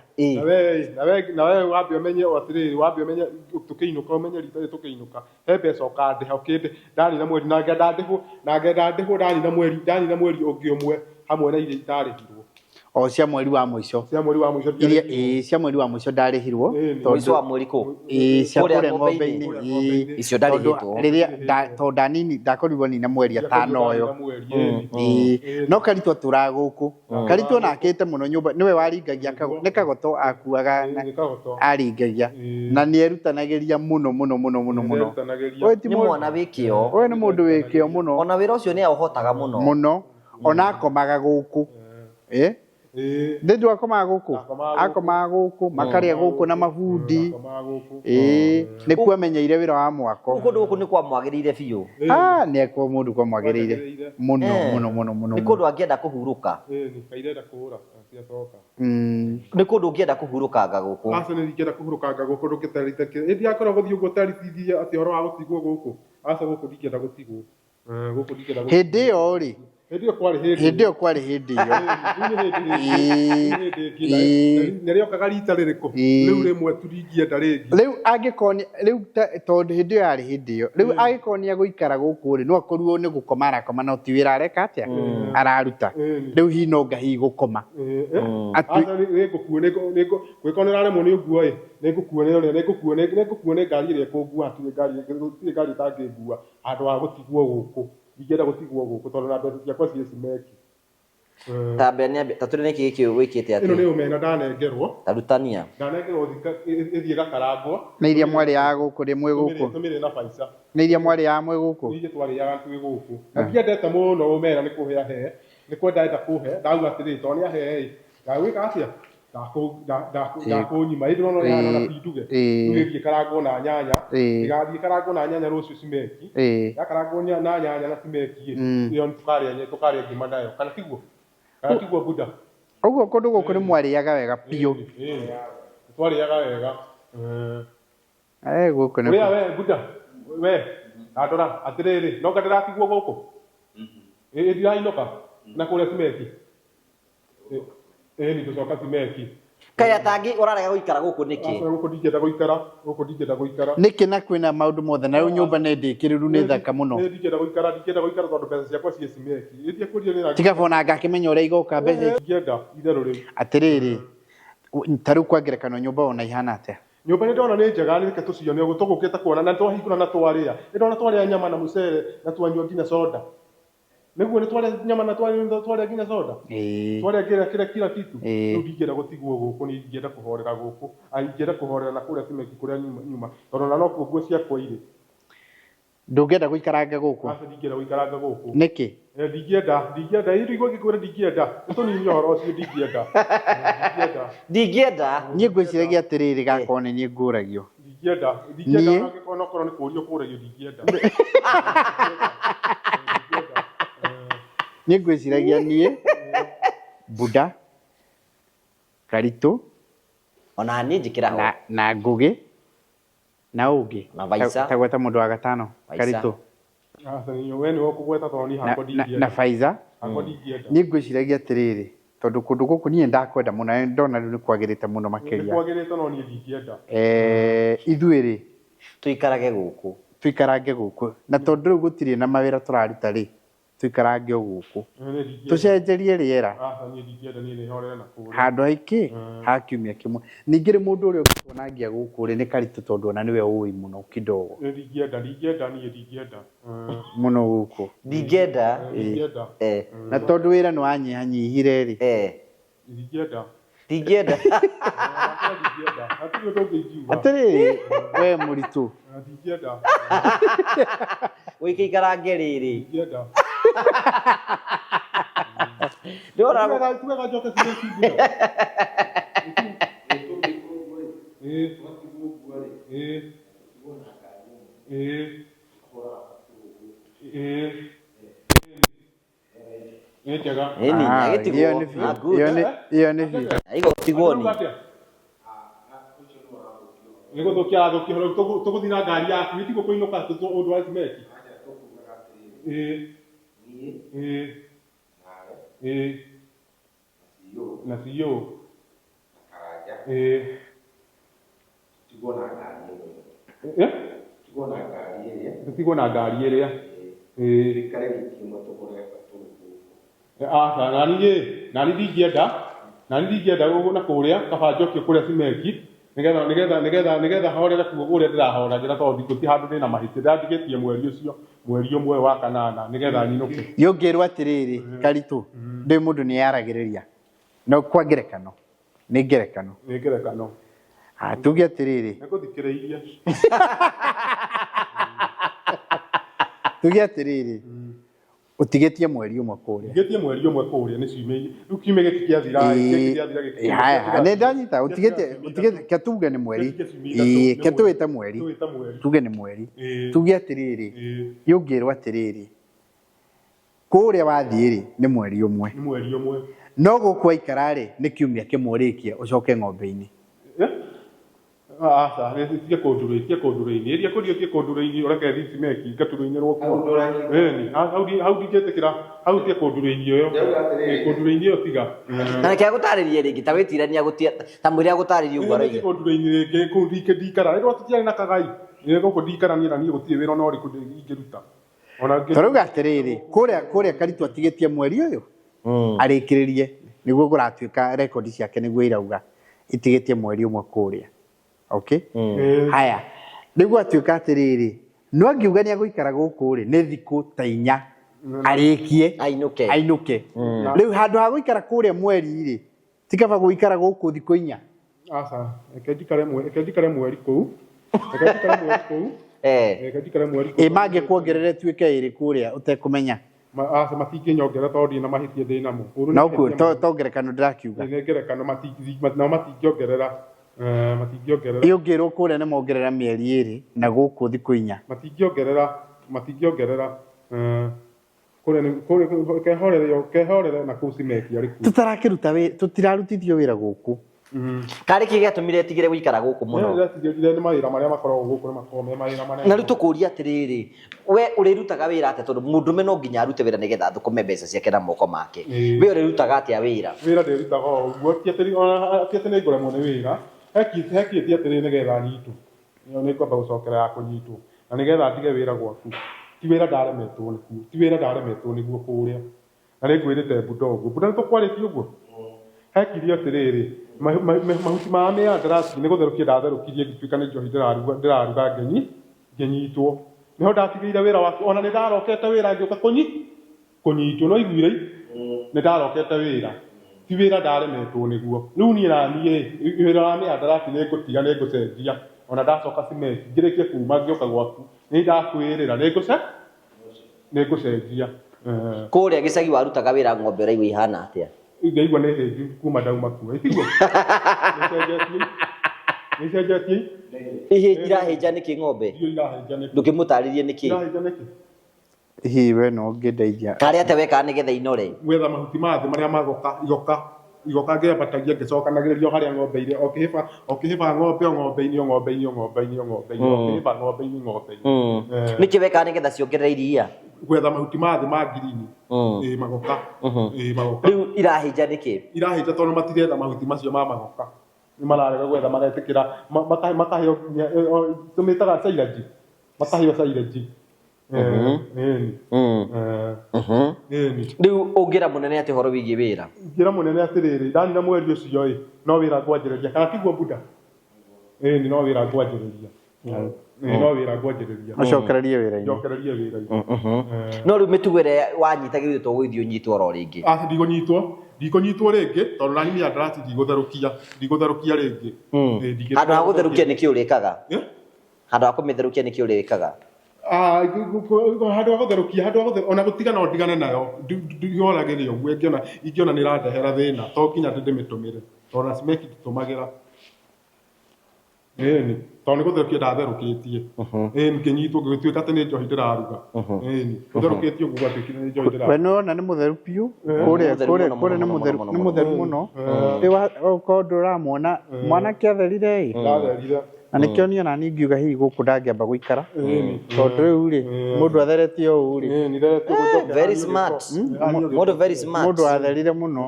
na we wambi umenye atiriri wambi umenye tukiinuka umenye rita tukiinuka he mbeca ukandiha ukinde ndani na mweri na ngendandihwo ndani na mweri ungi umwe hamwe na iria itarihirwo o cia mweri wa muico iria cia mweri wa muico ndarihirwo tondu wa mweri ku cia kure ng'ombe-ini icio ndarihitwo riria tondu ndanini ndakorirwo ni na mweri 5 uyu no Karito aturaga guku Karito nakite muno nyumba niwe waringagia ni kagoto akuaga aringagia na ni erutanagiria muno ni mwana wikio we ni mundu wikio muno ona wira ucio ni ahotaga muno ona akomaga guku Ndedu akomaga guku makaria guku na mabundi ni kuo amenyeire wira wa mwako kundu guku ni kwa mwagirire biu ni ekwo mundu kwa mwagirire muno ni kundu angienda kuhuruka ni kairenda kuhura asiacoka ni kundu ungienda kuhurukanga guku asa ni ngienda kuhurukanga guku ndugitarite ndi akora guthii ugo taritithia ati horo wa gutigwo guku asa guku ndikienda gutigwo guku ndikienda hindi yo ri Hindi yo kwari hindi. Hindi yo kwari hindi yo. Nerio kagarita ririko. Riu rimwe turingienda ringi. Riu angikonia riu tondu hindi yo yari hindi yo. Riu angikonia guikara guku ri no akoruo ni gukoma arakoma no ti wira areka atia araruta. Riu hino ngahi gukoma. Asa nigukuo gwikonera remo ni uguo i nigukuo ni ngari ire kungua tu ngari tangingua andu a gutigwo guku. Ingĩenda gũtigwo gũkũ tondũ na mbeca ciakwa ciĩ cimeki. Ta tũrĩ nĩkĩ gĩkĩ wĩkĩte atĩa? Ĩno nĩ ũmena ndanengerwo. Tarutania. Ndanengerwo ĩthiĩ gakarangwo. Nĩ iria mwarĩ ya gũkũ rĩmwe gũkũ. Tũmĩrĩ na Faica. Nĩ iria mwarĩ ya mwe gũkũ. Nĩ twarĩaga twĩ gũkũ. Na ndiendete mũno ũmena nĩ kũhe ahe. Nĩ kwenda enda kũhe. Ndauga atĩrĩ tondũ nĩ ahe ĩ. Ndagwĩka atĩa? Ndakũnyima ĩndĩ no yana na pinduge. Tũgĩthiĩ karangwo na nyanya. Igathiĩ karangwo na nyanya rũciũ cimeki. Yakarangwo na nyanya na cimeki ĩ. Iyo tũkarĩa ngima nayo. Kana tiguo? Kana tiguo Buda? Ũguo kũndũ gũkũ nĩ mwarĩaga wega biũ. Twarĩaga wega. Gũkũ nĩ. Ũrĩa we Buda? We andora atĩrĩrĩ no ngatĩratigwo gũkũ. Ndirainũka na kũrĩa cimeki. Ni tucoka cimeki. Kaya tangi ũrarega gũikara gũkũ nĩkĩ? Gũkũ ndingĩenda gũikara. Nĩkĩ na kwĩna maũndũ mothe na nyũmba nĩ ndĩkĩrĩru nĩ thaka mũno. Ndingĩenda gũikara tondũ mbeca ciakwa ciĩ cimeki. Ĩthiĩ kũria nĩ tiga bona ngakĩmenya ũrĩa igoka mbeca. Ndingĩenda itherũ rĩu. Atĩrĩrĩ ta rĩu kwa ngerekano nyũmba ona ihana atĩa? Nyũmba nĩ ndona nĩ njega nĩ reke tũcione ũguo tũgũkĩte kuona na twahingũra na twarĩa. Nĩ ndona twarĩa nyama na mũcere na twanyua nginya soda. Nĩguo nĩ twarĩa nyama na twarĩa nginya soda. Twarĩa kila kitu. Rĩu ndingĩenda gũtigwo gũkũ nĩ ingĩenda kũhorera gũkũ. Ingĩenda kũhorera na kũrĩa cimeki kũrĩa nyuma. Tondũ na no kuo ciakwa irĩ. Ndũngĩenda gũikaranga gũkũ? Asa ndingĩenda gũikaranga gũkũ. Nĩkĩ? Ndingĩenda indo igua ngĩkwĩra ndingĩenda. Nĩ tũnini ũhoro ũcio ndingĩenda. Ndingĩenda. Niĩ ngwĩciragia atĩrĩrĩ gakorwo nĩ niĩ ngũragio. Ndingĩenda onokorwo nĩ kũũrio kũũragio ndingĩenda. Niĩ ngwĩciragia niĩ Buda Karitũ ona niĩ njĩkĩra ho na Ngũgĩ na ũngĩ na Faica tagweta mũndũ wa gatano Karitũ na Faica. Niĩ ngwĩciragia atĩrĩrĩ tondũ kũndũ gũkũ niĩ ndakwenda mũno ndona rĩu nĩ kwagĩrĩte mũno makĩria. Kwagĩrĩte no niĩ ndingĩenda. Ithuĩ tuikarange gũkũ na tondũ rĩu gũtirĩ na mawĩra tũraruta rĩ tuikarange gũkũ tucenjerie rĩera handũ haikĩ ha kiumia kĩmwe. Ningĩ rĩ mũndũ ũrĩa ũngĩonangia gũkũ rĩ nĩ Karitũ tondũ ona nĩwe ũĩ mũno kidogo mũno gũkũ. Ndingĩenda na tondũ wĩra nĩ wanyihanyihire rĩ ndingĩenda. Atĩrĩrĩ we mũritũ ũikarange rĩrĩ nĩgũthũkia tũgũthiĩ na ngari yaku nĩ tigwo kũinũka ũndũ wa cimeki. Na CEO tutigwo na ngari ĩrĩa nani ndingĩenda na kũrĩa kaba njokio kũrĩa cimeki nĩgetha horere kuo ũrĩa ndĩrahoragĩra tondũ gũtirĩ handũ ndĩna mahĩtia ndandĩkĩtie mweri ũmwe wa kanana nĩgetha nyinũke. Yũngĩrwo atĩrĩrĩ Karitũ ndĩ mũndũ nĩ yaragĩrĩria no kwa ngerekano nĩ ngerekano tuge atĩrĩrĩ nĩngũthikĩrĩirie tuge atĩrĩrĩ ũtigĩtie mweri ũmwe kũrĩa nĩ ciumia rĩu kiumia gĩkĩ kĩathira nĩ ndanyita ũtigĩtie ketuge nĩ mweri ketũĩte mweri tuge nĩ mweri tuge atĩrĩrĩ yũngĩrwo atĩrĩrĩ kũrĩa wathiĩ rĩ nĩ mweri ũmwe no gũkũ waikara rĩ nĩ kiumia kĩmwe rĩkia ũcoke ng'ombe-inĩ. Asa, nĩ kũndũrĩini. Iria kũrio kũndũrĩini ũreke thici meki ngatũrĩinĩrwo kuo. Eni, hau ndingĩtĩkĩra, hau tie kũndũrĩini ũyũ. Kũndũrĩini ũyũ tiga. Na kĩa gũtarĩria rĩngĩ ta wĩtirania gũtia ta mwĩrĩ agũtarĩria ũguo arauga. Kũndũrĩini rĩngĩ kũu ndikara. Rĩrĩa tũtiarĩ na kagai. Nĩ gũkũ ndikarania na niĩ gũtirĩ wĩra no ũrĩkũ ingĩruta. Tarauga atĩrĩrĩ, kũrĩa Karitũ atigĩtie mweri ũyũ arĩkĩrĩrie nĩguo gũratuĩka rekondi ciake nĩguo irauga itigĩtie mweri ũmwe kũrĩa. Okay? Haya. Nĩguo atuĩka atĩrĩrĩ, no angiuga nĩ agũikara gũkũ rĩ nĩ thikũ ta 4 arĩkie ainũke. Rĩu handũ ha gũikara kũrĩa mweri rĩ tikaba gũikara gũkũ thikũ 4. Aca, reke njikare mweri kũu. Mangĩkuongerere tuĩke ĩrĩ kũrĩa ũtekũmenya. Aca matingĩnyongera tondũ ndĩ na mahĩtia ndĩ namo. Na ũguo to ngerekano ndĩrakiuga. Nĩ ngerekano matingĩongerera. Ĩũngĩrwo kũrĩa nĩ mongerera mĩeri 2 na gũkũ thikũ 4. Matingĩongerera kehorere na kũu cimeki arĩ kuo. Tũtarakĩruta wĩra, tũtirarutithio wĩra gũkũ. Karĩ kĩ gĩatũmire tigĩre gũikara gũkũ mũno? Nĩ mawĩra marĩa makoragwo gũkũ nĩ makoragwo me mawĩra manene. Na rĩu tũkũria atĩrĩrĩ, we ũrĩrutaga wĩra atĩa tondũ mũndũme no nginya arute wĩra nĩgetha thũkũme mbeca ciake na moko make. We ũrĩrutaga atĩa wĩra? Wĩra ndĩrutaga o ũguo ti atĩ nĩ ngoremwo nĩ wĩra. Hekĩtie atĩrĩ nĩgetha nyitwo. Nĩ ngwamba gũcokera ya kũnyitwo. Na nĩgetha ndige wĩra gwaku. Ti wĩra ndaremetwo nĩkuo. Ti wĩra ndaremetwo nĩguo kũrĩa. Na nĩ ngwĩrĩte Buda ũguo. Buda nĩ tũkwarĩtie ũguo. Hekirie atĩrĩrĩ, mahuti ma mĩandarasi nĩ gũtherũkia ndatherũkirie ngĩtuĩka nĩ njohi ndĩraruga ngĩnyitwo. Nĩho ndatigĩire wĩra waku. Ona nĩ ndarokete wĩra ngĩũka kũnyitwo. No iguire nĩ ndarokete wĩra. Ti wĩra ndaremetwo nĩguo. Rĩu niĩ naniĩ wĩra wa mĩandarasi nĩ ngũtiga nĩ ngũcenjia. Ona ndacoka cimenti ngĩrĩkie kuuma ngĩũka gwaku. Nĩ ndakwĩrĩra nĩ ngũcenjia. Kũrĩa gĩcagi warutaga wĩra ng'ombe ũraigua ihana atĩa? Ngaigua nĩ hĩnju kuma ndauma kuo. Ĩtiguo? Nĩ cenjetie? Irahĩnja nĩkĩ ng'ombe? Ndũkĩmũtarĩrie nĩkĩ? Hihi we no ngĩndeithia. Karĩ atĩa wekaga nĩgetha inore? Gwetha mahuti ma thĩ marĩa magoka igoka ngĩambatagia ngĩcokanagĩrĩria harĩa ng'ombe irĩ okĩhĩba ng'ombe ng'ombe-inĩ. Nĩkĩ wekaga nĩgetha ciongerere iria? Gwetha mahuti ma thĩ ma ngirini. Magoka. Rĩu irahĩnja nĩkĩ? Irahĩnja tondũ matirenda mahuti macio ma magoka. Nĩ mararega gwetha magetĩkĩra makaheo tũmĩtaga silage. Makaheo silage. Rĩu ũngĩra mũnene atĩ ũhoro wĩgiĩ wĩra? Ngĩra mũnene atĩrĩrĩ, ndanina mweri ũcio no wĩra ngwanjĩrĩria. Kana tiguo Buda? Ĩni no wĩra ngwanjĩrĩria. No wĩra ngwanjĩrĩria. Ũcokererie wĩra-inĩ. Njokererie wĩra-inĩ. No rĩu mĩtugo ĩrĩa wanyitagĩrĩrio to gũthiĩ ũnyitwo oro rĩngĩ? Ndikũnyitwo rĩngĩ tondũ nani mĩandarasi ndigũtherũkia rĩngĩ. Handũ ha gũtherũkia nĩkĩ ũrĩkaga? Handũ ha kũmĩtherũkia nĩkĩ ũrĩkaga? Handũ ha gũtherũkia ona gũtiga no ndigane nayo ndioragĩre ũguo ingĩona nĩ ĩrandehera thĩna to nginya ndĩmĩtũmĩre tondũ na cimeki tũtũmagĩra. Ĩni tondũ nĩ gũtherũkia ndatherũkĩtie. Ĩni ngĩnyitwo ngĩtuĩka atĩ nĩ njohi ndĩraruga. Ĩni gũtherũkĩtie ũguo gwatuĩkire nĩ njohi ndĩraruga. We nĩwona nĩ mũtheru biũ. Kũrĩa nĩ mũtheru mũno. Rĩu okorwo ndũramwona mwanake atherire ĩ. Ndatherire. Na nĩkĩo niĩ ona niĩ ngiuga hihi gũkũ ndangĩamba gũikara. Tondũ rĩu rĩ mũndũ atheretie ũũ rĩ. Very smart. Mũndũ very smart. Mũndũ atherire mũno.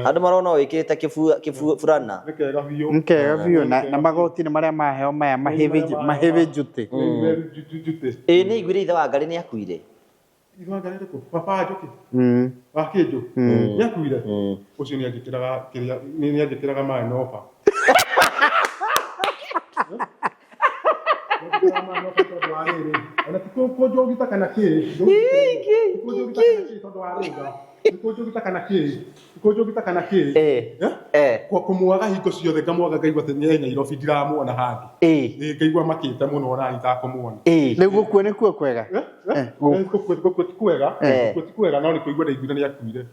Andũ marona wĩkĩrĩte kĩburana. Nĩ kega biũ na magoti nĩ marĩa maheo maya mahĩbĩ njutĩ. Ĩĩ nĩ iguire ithe wa Ngarĩ nĩ akuire? Ithe wa Ngarĩ rĩkũ? Baba Njoki? Wa Kĩnjũ? Nĩ akuire? Ũcio nĩ anjĩkĩraga maĩ na oba. Ona tikuo njogita kana kĩ kũmuaga hingo ciothe ngamwaga ngaigua atĩ nĩ Nairobi ndiramuona handũ. Ngaigua makĩte mũno ona itakũmuona. Rĩu gũkua nĩkuo kwega? Gũkua ti kwega, no nĩ kũigua ndaiguire nĩ akuire.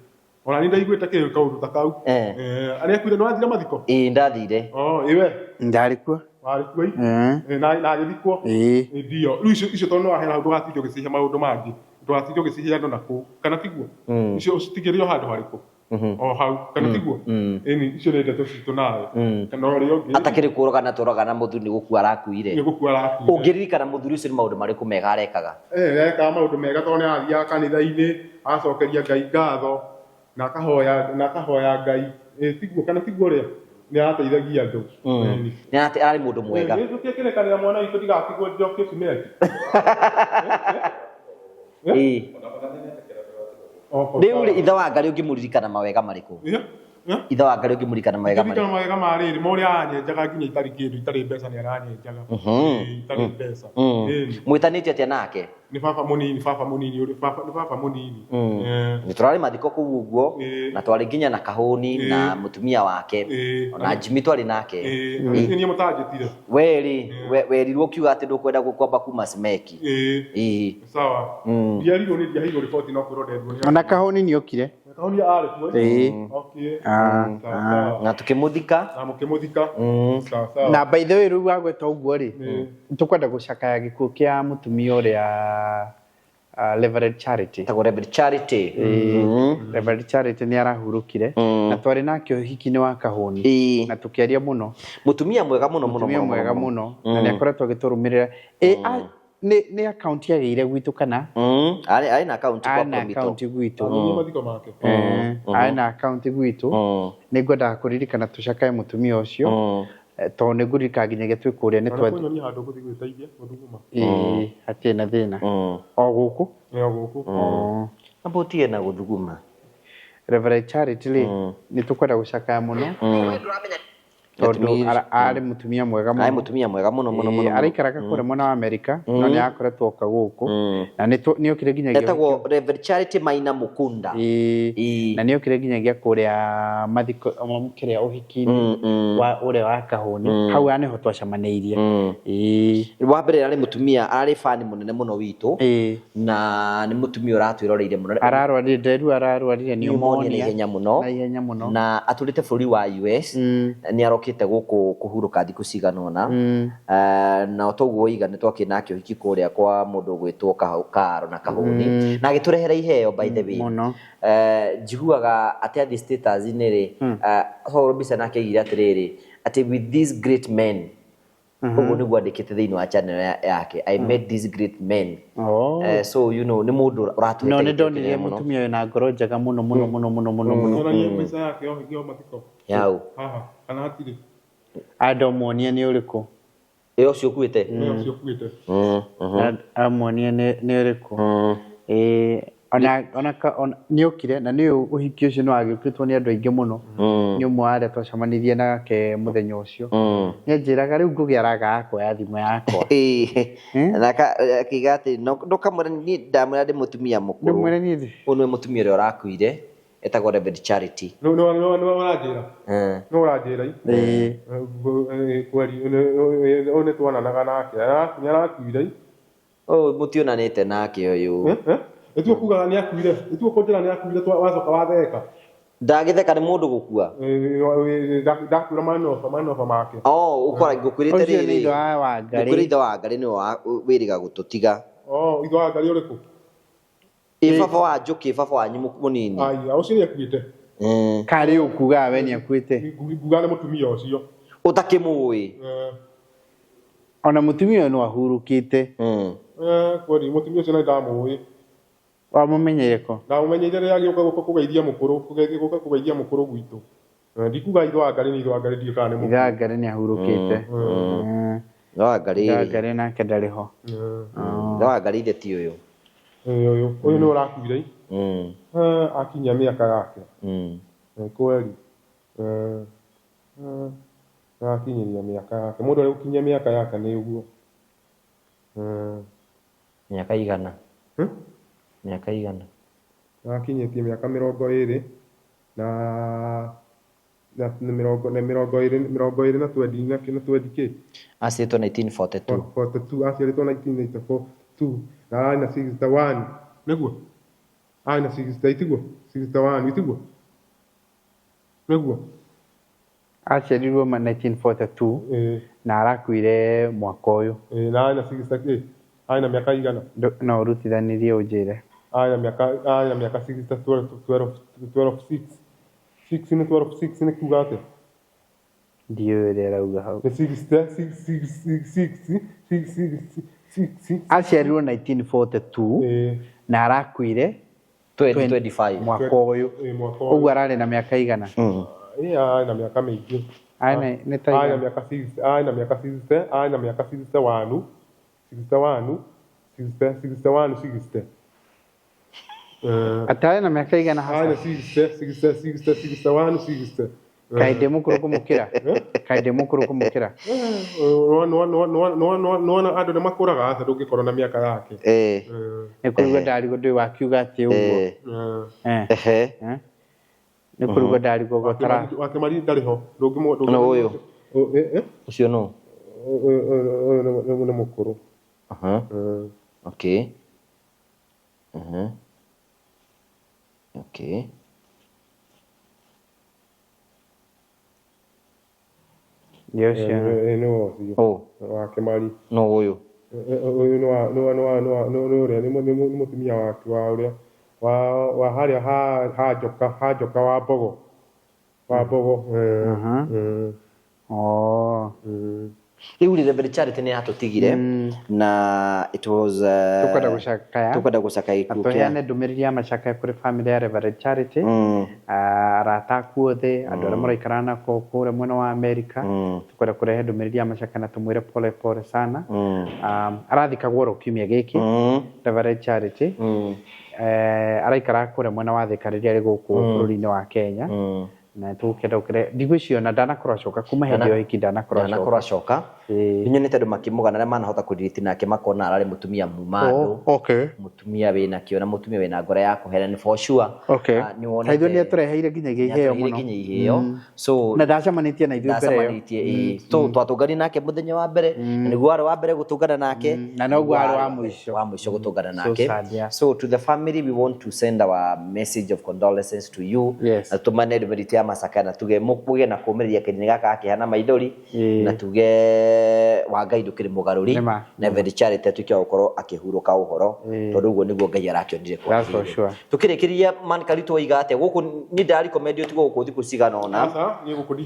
Ona nĩ ndaiguĩte kaũndũ ta kau. Arĩa akuire nĩ wathire mathiko? Ĩĩ ndathire. Iwe? Ndarĩ kuo. Warĩ kuo na agĩthikwo? Ndio. Rĩu icio tondũ nĩ wahera hau ndũgatinde ũgĩcihe maũndũ mangĩ. Ndũgatinde ũgĩcihe andũ nakũu. Kana tiguo? Icio citigĩrio handũ harĩkũ? o hau kana tiguo eni icio nä ndeto citå nawe kana å rä å ngä atakĩrĩ kũrogana tũrogana mũthuri nĩ gũkua arakuire nä gå kua arakuire ũngĩririkana mũthuri ũcio nĩ maũndũ marĩkũ mega arekaga ekaga maå ndå mega tondå nä athiaga kanitha-inĩ acokeria Ngai ngatho na akahoya Ngai tiguo kana tiguo rä nä arateithagia andå nĩ ararĩ mũndũ mwega tå kä kä kanä ra mwana witå ndigatigwo njokie cimeti rĩu rĩ ithe wa Ngarĩ ũngĩmũririkana mawega marĩkũ ithe wa Ngarĩ ũngĩmũririkana mawega marĩkũ mawega ma rĩrĩ ma ũrĩa aranyenjaga nginya itarĩ kĩndũ itarĩ mbeca nĩ aranyenjaga itarĩ mbeca mwĩtanĩtie atĩa nake nĩ baba mũnini nĩ baba mũnini nĩ tũrarĩ mathiko kũu ũguo na twarĩ nginya na Kahũni na mũtumia wake ona Jimmy twarĩ nake niĩ mũtanjĩtire werirwo ũkiuga atĩ ndũkwenda kwamba kuma Smeki sawa ndiarirwo nĩ ndiaheirwo riboti no kwĩrwo ndendirwo ona Kahũni nĩ okire Kahũni arĩ kuo okay na tũkĩmũthika sawa na by the way rĩu wagweta ũguo rĩ tũkwenda gũcakaya gĩkuũ kĩa mũtumia ũrĩa Reverend Charity Reverend Charity Reverend Charity nĩ arahurũkire na twarĩ nake ũhiki-inĩ wa Kahũni na tũkĩaria mũno mũtumia mwega mũno na nĩ akoretwo agĩtũrũmĩrĩra nĩ account yagĩire gwitũ kana arĩ na account gwitũ arĩ na account gwitũ nĩ ngwendaga kũririkana tũcakae mũtumia ũcio tondũ nĩ ngũririkana nginyagia twĩ kũrĩa nĩ twathiĩ handũ gũthiĩ gwĩteithia gũthuguma hatirĩ na thĩna o gũkũ amba ũtige na gũthuguma Reverend Charity rĩ nĩ tũkwenda gũcakaya mũno tondũ arĩ mũtumia mwega mũno araikaraga kũrĩa mwena wa Amerika no nĩ akoretwo oka gũkũ na nĩ okire nginyagia etagwo Reverend Charity Maina Mukunda na nĩ okire nginyagia kũrĩa mathiko kĩrĩa ũhiki-inĩ wa ũrĩa wa Kahũni hau nĩho twacamanĩirie wa mbere arĩ mũtumia arĩ fan mũnene mũno witũ na nĩ mũtumia ũratwĩroreire mũno ararwarire pneumonia na ihenya mũno na atũrĩte bũrũri wa US nĩ arokĩte gũkũ kũhurũka thikũ cigana ũna na toguo oiga nĩ twakĩ nake ũhiki kũrĩa kwa mũndũ gwĩtwo Karo na Kahũni na agĩtũrehera iheo by the way njiguaga atĩ athi status-inĩ rĩ horo mbica nake aigire atĩrĩrĩ atĩ with these great men ũguo nĩguo andĩkĩte thĩinĩ wa channel yake I met these great men so you know nĩ mũndũ ũratũrĩte no nĩ ndonire mũtumia wĩna ngoro njega mũno mbica yake o mathiko yau haha kana hatirĩ andomuonia nĩ ũrĩkũ ũcio ũkuĩte amuonia nĩ ũrĩkũ ona nĩ okire na nĩ ũhiki ũcio nĩ wagĩũkĩtwo nĩ andũ aingĩ mũno nĩ ũmwe wa arĩa twacemanirie nake mũthenya ũcio nĩ anjĩraga rĩu ngũgĩaraga kuoya thimũ yakwa na akiuga atĩ ndũkamwĩra niĩ ndamwĩra ndĩ mũtumia mũkũrũ ũyũ nĩ mũtumia ũrĩa ũrakuire etagwo Reverend Charity no ũranjĩra kweri nĩ twananaga nake nĩ arakuire mũtionanĩte nake ũyũ nĩtuo kugaga nĩ akuire nĩtuo kũnjĩra nĩ akuire wacoka watheka ndagĩtheka nĩ mũndũ gũkua ndakuĩra manoba make ũkora ngũkwĩrĩte rĩrĩ ngũkwĩrĩ ithe wa Ngarĩ nĩwe wĩrĩga gũtũtiga ithe wa Ngarĩ ũrĩkũ baba wa Njũkĩ baba wanyu mũnini ũcio nĩ akuĩte karĩ ũkugaga we nĩ akuĩte ngugaga nĩ mũtumia ũcio ũtakĩmũĩ ona mũtumia ũyũ no ahurũkĩte kweri mũtumia ũcio nĩ ndamũĩ wamũmenyeire kũ ndamũmenyeire rĩrĩa agĩũka gũka kũgeithia mũkũrũ gwitũ ndikuga ithe wa Ngarĩ nĩ ithe wa Ngarĩ ndiũĩ kana nĩ ithe wa Ngarĩ nĩ ahurũkĩte ithe wa Ngarĩ nake ndarĩ ho ithe wa Ngarĩ ithe ti ũyũ ũyũ nĩ ũrakuire akinyia mĩaka yake kweri akinyĩria mĩaka yake mũndũ arĩ gũkinyia mĩaka yake nĩ ũguo mĩaka igana akinyĩtie mĩaka 20 na mĩrongo ĩrĩ na twendi kĩ aciarĩtwo 1942 aciarĩtwo 1942 na arĩ na 61 nĩguo arĩ na 60 itiguo 61 itiguo nĩguo aciarirwo 1942 na arakuire mwaka ũyũ na arĩ na 60 arĩ na mĩaka igana no ũrutithanirie ũnjĩre arĩ na mĩaka 12 6 6 ni 12 6 ni kuga atia ndiyo rauga hau 6 aciarirwo 1942 na arakuire 2025 mwaka uyu uguo ararĩ na mĩaka igana na miaka mingi nĩ ta na miaka 60 na miaka 60 na miaka 61 atarĩ na mĩaka igana hasa 60 kaĩ ndĩ mũkũrũ kũmũkĩra nona andũ nĩ makũraga hasa ndũngĩkorwo na mĩaka yake nĩ kũrigwo ndarigwo ndũĩ wakiuga atĩ ũguo nĩ kũrigwo ndarigwo gotara wake mari ndarĩ ho ndũngĩmũ no ũyũ ũcio no nĩ mũkũrũ okay okay yes no oh wake mari no ũyũ ũyũ no ũrĩa nĩ mũtumia wake wa ũrĩa wa harĩa hajoka wa mbogo rĩu Reverend Charity nĩ atũtigire na it was tukwenda gũcakaya tũheane ndũmĩrĩri ya macakaya kũrĩ family ya Reverend Charity arata aku othe andũ arĩa maraikara nako kũrĩa mwena wa America tukwenda kũrehe ndũmĩrĩri ya macakaya na tũmwĩre pole pole sana arathikagwo ro kiumia gĩkĩ Reverend Charity araikara kũrĩa mwena wa Thika rĩrĩa rĩ gũkũ bũrũri-inĩ wa Kenya na tukenda ukire ndigucio na ndanakorwo acoka kuma hindi yo iki ndanakorwo acoka nyonete andũ makimugana arĩa manahota kũdiriti nake makona ararĩ mutumia mumando mutumia wĩna kĩo na mutumia wĩna ngoro ya kũheana for sure ni wona haitho ni atureheire nginya iheo muno so na ndacamanĩtie na ithuĩ mbere so twatũngani nake mũthenya wa mbere nĩguo arĩ wa mbere gũtũngana nake na noguo arĩ wa mũico gũtũngana nake so to the family we want to send our message of condolences to you na tumane Reverend ya Masaka na tuge mukuge na kũmĩrĩria kĩnĩ gaka akĩhana maithori na tuge wa Ngai ndũkĩrĩ mũgarũri na Reverend Charity atuĩke gũkorwo akĩhurũka ũhoro tondũ ũguo nĩguo Ngai arakĩonire kwa tũkĩrĩkĩria man Karitũ oiga atĩ gũkũ nĩ ndari komedio tigo gũkũ thikũ cigana ona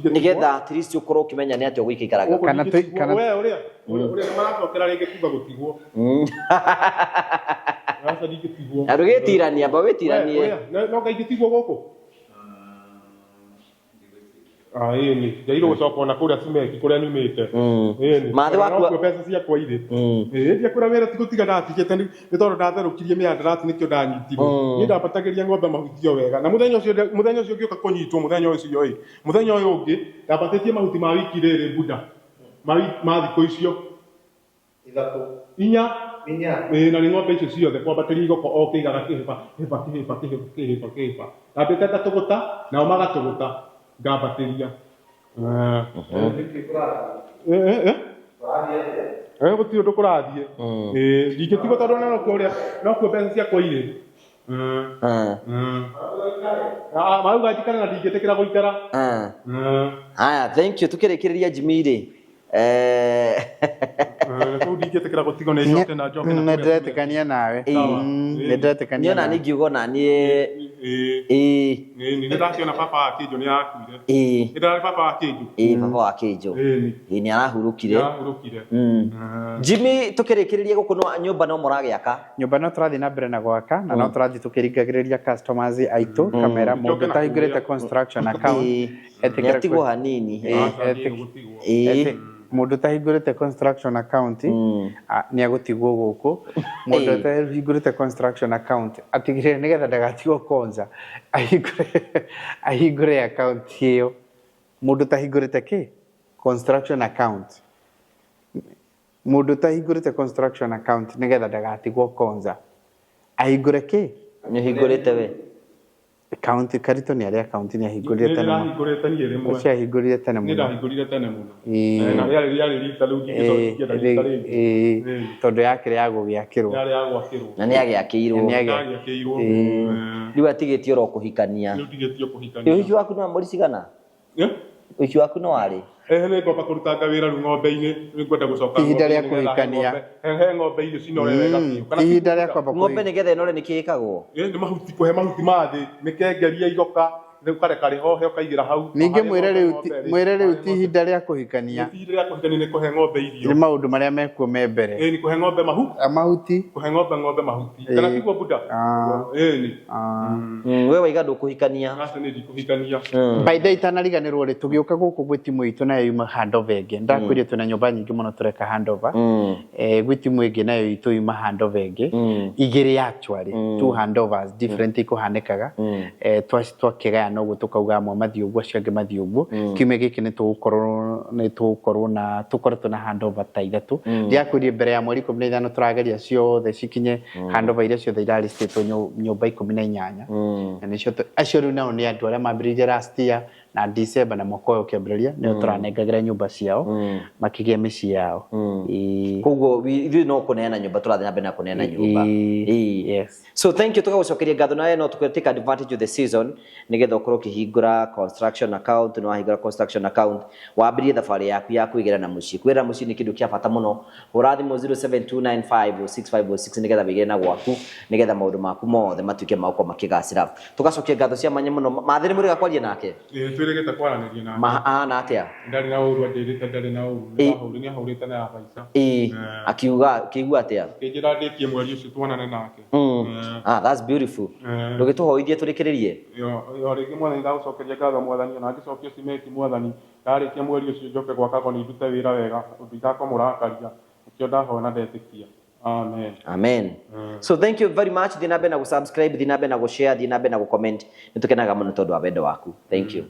nĩgetha at least ũkorwo ũkĩmenya nĩ atĩa ũgũikaraga kana ũrĩa nĩ maracokera rĩngĩ kuga gũtigwo andũ gĩtirania mba wĩtiranie no Ngai gĩtigwo gũkũ ni jairo gũcoka na kũrĩa cimeki kũrĩa nyumĩte mathe waku mbeca ciakwa irĩ ndia kũrĩa wĩra tigũtiga ndatigĩte nĩ tondũ ndatherũkirie mĩandarati nĩkĩo ndanyitirwo niĩ ndambatagĩria ng'ombe mahutio wega na mũthenya ũcio ngĩũka kũnyitwo mũthenya ũyũ ũngĩ ndambatĩtie mahuti ma wiki rĩrĩ bunda ma thikũ icio 4 na nĩ ng'ombe icio ciothe kwambatĩria igoko o kĩigaga kĩhĩba ndambĩte ngatũgũta nao magatũgũta ngambatiria gũtirĩ ũndũ kũrathiĩ ndingĩtigwo tondũ nokuo mbeca ciakwa irĩ marauga njikare na ndingĩtĩkĩra gũikara haya thank you tũkĩrĩkĩrĩria Jimmy rĩ kũu ndingĩtĩkĩra gũtigwo nĩ njoke na njoke na ndĩretĩkania nawe niĩ ona nĩngiuga ona niĩ nĩ ndaciona baba akĩnjũ nĩ akuire nĩ ndarĩ baba akĩnjũ baba wa kĩnjũ nĩ arahurũkire Jimmy tũkĩrĩkĩrĩria gũkũ nyũmba no mũragĩaka nyũmba no tũrathiĩ na mbere na gwaka na no tũrathiĩ tũkĩringagĩrĩria customers aitũ kamera mũndũ ũtahingũrĩte construction account etigwo hanini mũndũ ũtahingũrĩte construction account nĩ agũtigwo gũkũ mũndũ ũtahingũrĩte construction account atigĩrĩre nĩgetha ndagatigwo kwanza ahingũre account ĩyo mũndũ ũtahingũrĩte kĩ construction account mũndũ ũtahingũrĩte construction account nĩgetha ndagatigwo kwanza ahingũre kĩ nĩ hingũrĩte we account Karitũ nĩ arĩa account nĩ ahingũrĩte tene mũno ũcio ahingũrire tene mũno ndahingũrire tene mũno na yarĩ rita rĩu ngĩkĩenda rita rĩngĩ tondũ yakĩrĩ ya gũgĩakĩrwo na nĩ agĩakĩirwo rĩu atigĩtio ro kũhikania ũhiki waku no mweri cigana ũhiki waku no warĩ nĩ ngomba kũrutanga wĩra rĩu ng'ombe-inĩ nĩ ngwenda gũcoka ihinda rĩa kũhikania he ng'ombe irio cinore wega biũ ihinda rĩa kwamba ng'ombe nĩgetha ĩnore nĩ kĩĩkagwo nĩ mahuti kũhe mahuti ma thĩ mĩkengeria igoka riu kareka rihohe ukaigira hau ninge mwire riu ti hinda ria kuhikania ti hinda ria kuhikania ni kuhe ng'ombe irio ni maundu maria mekuo me mbere ni kuhe ng'ombe mahuti kuhe ng'ombe mahuti kana tiguo buda ni we waiga ndukuhikania aca ni ndikuhikania by the itanariganirwo ri tugiuka guku gwi timu itu nayo yuma handover ingi ndakwirie twina nyumba nyingi muno tureka handover gwi timu ingi nayo itu yuma handover ingi igiri actually two handovers different ikuhanikaga twakigayana uguo tukauga amwe mathii uguo acio angi mathii uguo kiumia giki ni tugukorwo na handover ta ithatu ndiakwirie mbere ya mweri 15 turageria ciothe cikinye handover iria ciothe irari state nyumba 18 na nicio acio riu nao ni andu aria mambiririe last year na December na mwaka uyu kiambiriria nio turanengagira nyumba ciao makigia micii yao koguo ithuĩ no kuneana nyumba turathie na mbere na kuneana nyumba yes so thank you tugagucokeria ngatho nawe no take advantage of the season nigetha ukorwo ukihingura construction account no wahingura construction account wambirie thabarĩ yaku ya kwĩgĩra na mũciĩ kwĩra mũciĩ nĩ kĩndũ kĩa bata mũno ũrathimwo 0729506506 nigetha wĩgĩre na gwaku nigetha maũndũ maku mothe matuĩke magũkorwo makĩgacĩra tugacokia ngatho cia mwanya mũno mathĩrĩ mũrĩ gakwaria nake twĩrĩgĩte kwaranĩria nake na atĩa ndarĩ na ũru andĩrĩte ndarĩ na ũru nĩ ahũrĩte na Faica akiuga atĩa kĩnjĩra ndĩkie mweri ũcio tuonane nake that's beautiful ndũgĩtũhoithie tũrĩkĩrĩrie yo rĩngĩ mwathani ndagũcokeria ngatho mwathani ona angĩcokia cimeti mwathani ndarĩkia mweri ũcio njoke gwa kago nĩ ndute wĩra wega ũndũ itakomũrakaria nĩkĩo ndahoya na ndetĩkia amen so thank you very much thiĩ na mbere na gũsubscribe thiĩ na mbere na gũshare thiĩ na mbere na gũcomment nĩ tũkenaga mũno tondũ wa wendo waku thank you